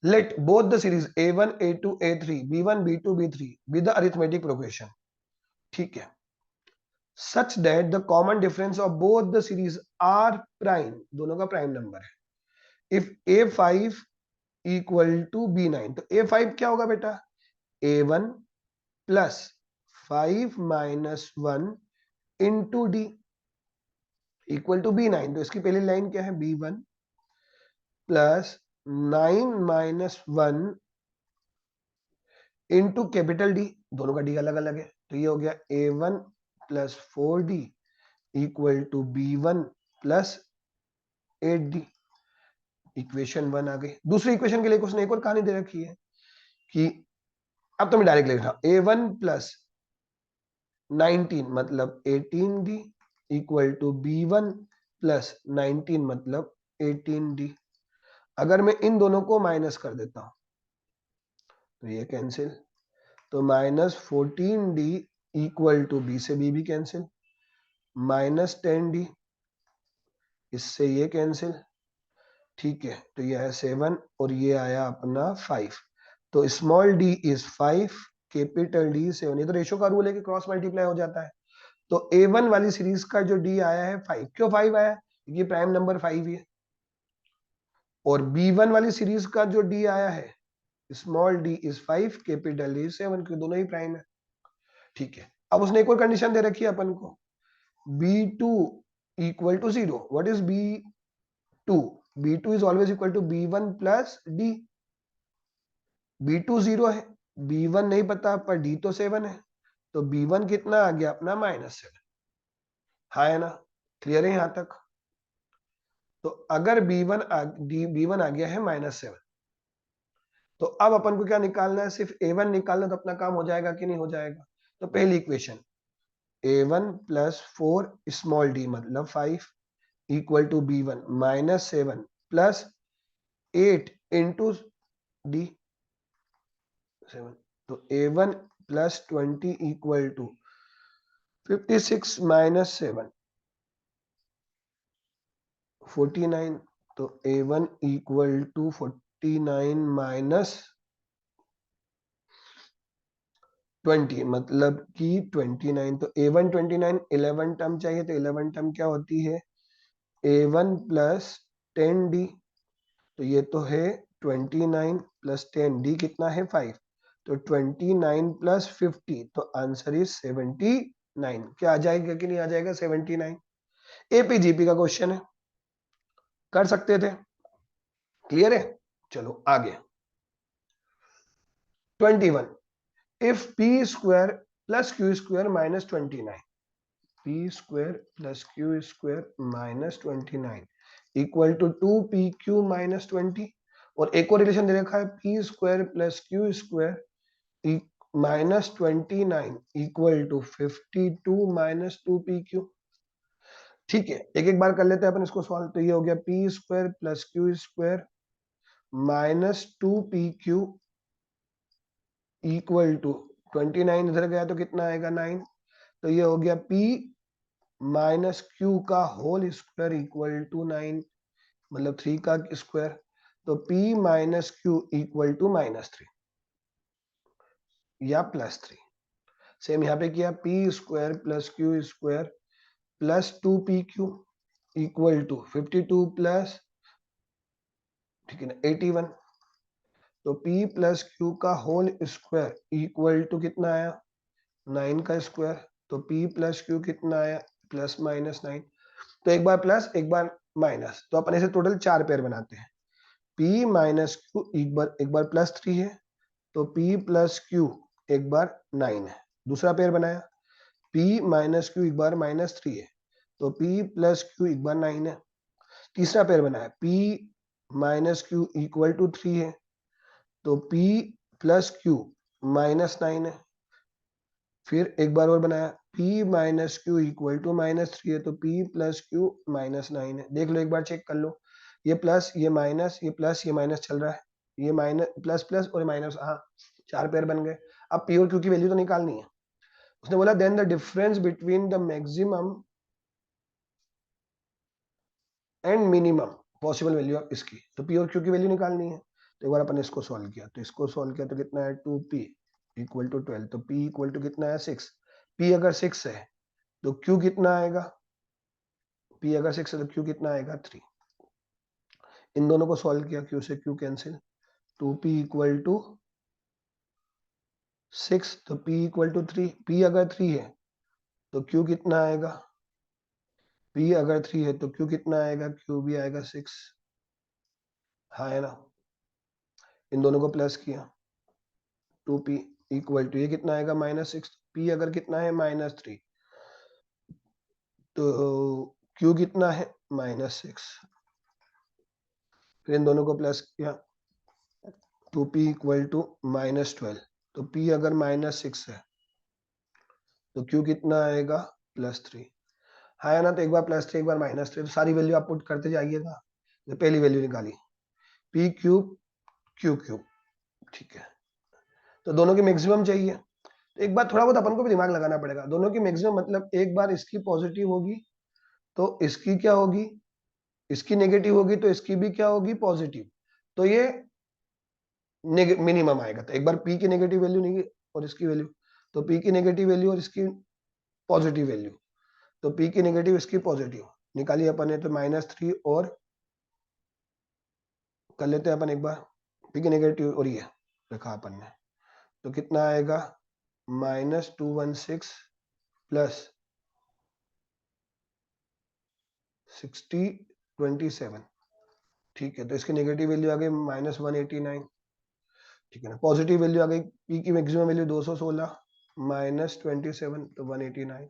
let both the series a1 a2 a3 b1 b2 b3 be the arithmetic progression, ठीक है, such that the common difference of both the series are prime, दोनों का प्राइम नंबर है, if a5 equal to b9, तो a5 क्या होगा बेटा, a1 plus 5 minus 1 into d equal to b9, तो इसकी पहली लाइन क्या है b1 plus 9 minus 1 into capital d, दोनों का डी अलग अलग है, तो ये हो गया a1 plus 4d equal to b1 plus 8d, equation 1 आ गई। दूसरी इक्वेशन के लिए कुछ एक और कहानी दे रखी है कि अब तो मैं डायरेक्ट लिख रहा हूं, a1 प्लस 19 मतलब 18d equal to b1 plus 19 मतलब 18d, अगर मैं इन दोनों को माइनस कर देता हूं तो ये कैंसिल, तो -14d इक्वल टू b से b भी कैंसिल, -10d इससे ये कैंसिल, ठीक है, तो ये है 7 और ये आया अपना 5, तो small d is 5, capital D 7, ये तो रेशो का रूल है कि क्रॉस मल्टीप्लाई हो जाता है, तो A1 वाली सीरीज का जो D आया है 5, क्यों 5 आया, क्योंकि प्राइम नंबर 5 ही है, और B1 वाली सीरीज का जो D आया है small d is 5, capital D 7, क्योंकि दोनों ही प्राइम है, ठीक है। अब उसने एक और कंडीशन दे रखी है अपन को, B2 equal to 0, what is B2, B2 is always equal to B1 plus D, B2 0 है, B1 नहीं पता पर D तो 7 है, तो B1 कितना आ गया अपना -7, हाँ है ना, क्लियर है यहां तक, तो अगर B1 आ गया है -7, तो अब अपन को क्या निकालना है, सिर्फ A1 निकालना, तो अपना काम हो जाएगा कि नहीं हो जाएगा, तो पहली equation A1 plus 4 small d मतलब 5 equal to B1 -7 plus 8 into D 7, तो A1 plus 20 equal to 56 minus 7 49, तो A1 इक्वल टू 49 माइनस 20 मतलब कि 29, तो A1 29, 11 टर्म चाहिए, तो 11 टर्म क्या होती है A1 प्लस 10d, तो ये तो है 29 प्लस 10d कितना है 5, तो 29 प्लस 50, तो आंसर इज 79, क्या आ जाएगा कि नहीं आ जाएगा 79, एपीजीपी का क्वेश्चन है, कर सकते थे, क्लियर है, चलो आगे 21, if p square plus q square minus 29, P square plus Q square minus 29 equal to 2pq minus 20। और एक और रिलेशन दे रखा है P square plus Q square minus 29 equal to 52 minus 2pq। ठीक है, एक एक बार कर लेते हैं अपन इसको सॉल्व। तो ये हो गया P square plus Q square minus 2pq equal to 29, इधर गया तो कितना आएगा 9। तो ये हो गया p माइनस क्यू का होल स्क्वायर इक्वल टू 9, मतलब 3 का स्क्वायर। तो p minus Q equal to -3 या +3। सेम यहाँ पे किया p square plus Q square plus 2pq equal to 52 plus, ठीक है ना, 81। तो p प्लस क्यू का होल स्क्वायर इक्वल टू कितना आया 9 का स्क्वायर। तो p प्लस क्यू कितना आया प्लस माइनस 9। तो एक बार प्लस एक बार माइनस, तो अपन ऐसे टोटल 4 पेयर बनाते हैं। p माइनस क्यू एक बार +3 है, तो p प्लस क्यू एक बार 9 है। दूसरा पेयर बनाया p माइनस क्यू एक बार -3 है, तो p प्लस क्यू एक बार 9 है। तीसरा पेयर बनाया p minus Q equal to 3 है, तो p प्लस क्यू -9 है। फिर एक बार और बनाया p minus Q equal to -3 है, तो p प्लस क्यू -9 है। देख लो एक बार चेक कर लो, ये प्लस ये माइनस ये प्लस ये माइनस चल रहा है, ये माइनस प्लस प्लस और माइनस, हाँ 4 पेयर बन गए। अब p और q की वैल्यू तो निकालनी है। उसने बोला then the difference between the maximum and minimum possible value of इसकी। तो p और q की वैल्यू निकालनी है। तो एक बार अपन इसको सॉल्व किया, तो इसको सॉल्व किया तो कितना है 2p इक्वल टू 12। तो p इक्वल टू कितना है 6। p अगर 6 है तो q कितना आएगा, p अगर 6 है तो q कितना आएगा 3। इन दोनों को सॉल्व किया, q से q cancel, 2p equal to 6, तो p इक्वल टू 3। p अगर 3 है तो q कितना आएगा, p अगर 3 है तो q कितना आएगा, q भी आएगा 6। हाँ है ना, इन दोनों को प्लस किया 2p इक्वल टू ये कितना आएगा -6। p अगर कितना है -3 तो q कितना है -6। फिर इन दोनों को प्लस किया 2p इक्वल टू -12। तो p अगर -6 है तो q कितना आएगा +3। हाँ है ना, तो एक बार +3 एक बार -3, तो सारी वैल्यू आप पुट करते जाइएगा। तो पहली वैल्यू निकाली p क्यूब q क्यूब, ठीक है। तो दोनों की मैक्सिमम चाहिए, तो एक बार थोड़ा बहुत अपन को भी दिमाग लगाना पड़ेगा। दोनों की मैक्सिमम मतलब एक बार इसकी पॉजिटिव होगी तो इसकी क्या होगी, इसकी नेगेटिव होगी तो इसकी भी क्या होगी पॉजिटिव। तो ये मिनिमम आएगा। तो एक बार p की नेगेटिव वैल्यू और इसकी वैल्यू, तो p की नेगेटिव वैल्यू और इसकी पॉजिटिव वैल्यू, तो p की नेगेटिव इसकी पॉजिटिव निकाली अपन ने, तो -3 और कर लेते हैं अपन एक बार p की नेगेटिव और ये रखा अपन ने, तो कितना आएगा -216 प्लस 27। ठीक है, तो इसकी नेगेटिव वैल्यू आ गई -189। ठीक है ना, पॉजिटिव वैल्यू आ गई p की मैक्सिमम वैल्यू 216 -27, तो 189।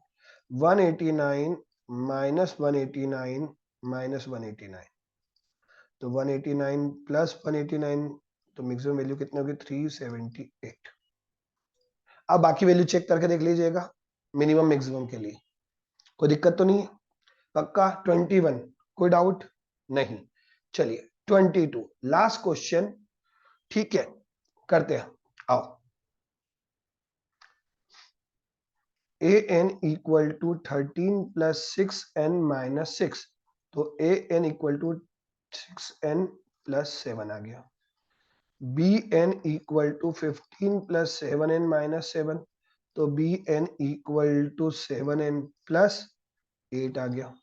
189 -189 -189, तो 189 प्लस 189, तो मैक्सिमम वैल्यू कितनी होगी 378। अब बाकी वैल्यू चेक करके देख लीजिएगा मिनिमम मैक्सिमम के लिए, कोई दिक्कत तो नहीं है, पक्का 21, कोई डाउट नहीं। चलिए 22 लास्ट क्वेश्चन, ठीक है करते हैं, आओ। A N equal to 13 plus 6n minus 6, तो A N equal to 6n plus 7 आ गया। B N equal to 15 plus 7n minus 7, तो B N equal to 7n plus 8 आ गया।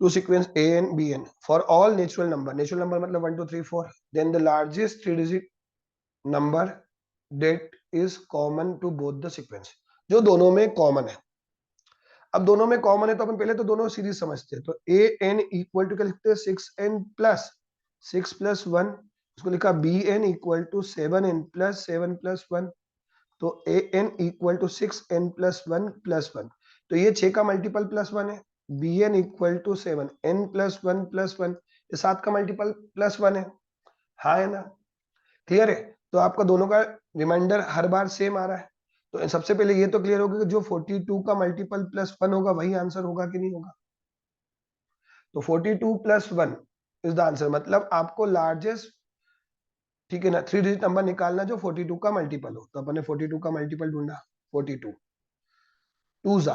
Two sequence a n b n for all natural number, natural number मतलब 1 2 3 4, then the largest 3 digit number that is common to both the sequence, जो दोनों में common है। अब दोनों में कॉमन है तो अपन पहले तो दोनों सीरीज समझते हैं। तो ए एन इक्वल टू क्या लिखते हैं 6n प्लस 6 प्लस 1, उसको लिखा B N equal to 7n plus 7 plus 1, तो A N equal to 6n plus 1 plus 1। तो ये 6 का मल्टीपल +1 है, bn equal to 7, n plus 1 plus 1, ये 7 का मल्टीपल +1 है, हाँ है ना, क्लियर है। तो आपका दोनों का रिमाइंडर हर बार सेम आ रहा है। तो सबसे पहले ये तो क्लियर होगा कि जो 42 का मल्टीपल +1 होगा वही आंसर होगा कि नहीं होगा। तो 42 + 1 इज द आंसर, मतलब आपको लार्जेस्ट, ठीक है ना, 3 डिजिट नंबर निकालना जो 42 का मल्टीपल हो। तो अपन ने 42 का मल्टीपल ढूंढा, 42 2 जा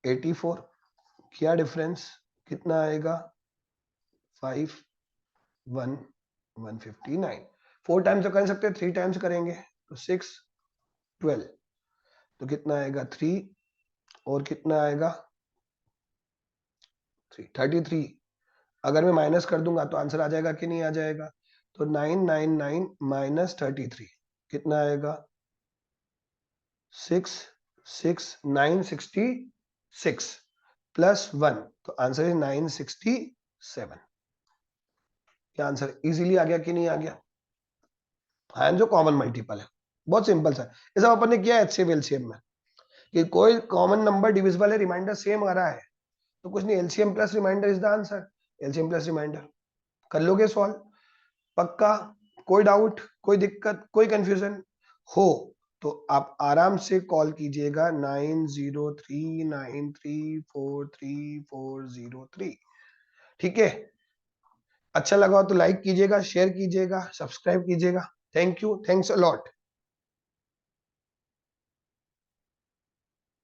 84, किया डिफरेंस, कितना आएगा 5 1 159। 4 टाइम्स तो कर सकते, 3 टाइम्स करेंगे तो 6 12, तो कितना आएगा 3, और कितना आएगा 3 33। अगर मैं माइनस कर दूंगा तो आंसर आ जाएगा कि नहीं आ जाएगा। तो 999 माइनस 33 कितना आएगा 6 6 966 प्लस 1, तो आंसर है 967। क्या आंसर इजीली आ गया कि नहीं आ गया। हाँ, जो कॉमन मल्टीपल है, बहुत सिंपल सा। ये सब अपन ने किया HCF LCM में कि कोई कॉमन नंबर डिविजिबल है, रिमाइंडर सेम आ रहा है, तो कुछ नहीं, LCM plus remainder is the answer. LCM plus remainder कर लोगे सॉल्व पक्का। कोई डाउट, कोई दिक्कत, कोई कंफ्यूजन हो तो आप आराम से कॉल कीजिएगा 9039343403। ठीक है, अच्छा लगा तो लाइक कीजिएगा, शेयर कीजिएगा, सब्सक्राइब कीजिएगा। Thank you, thanks a lot.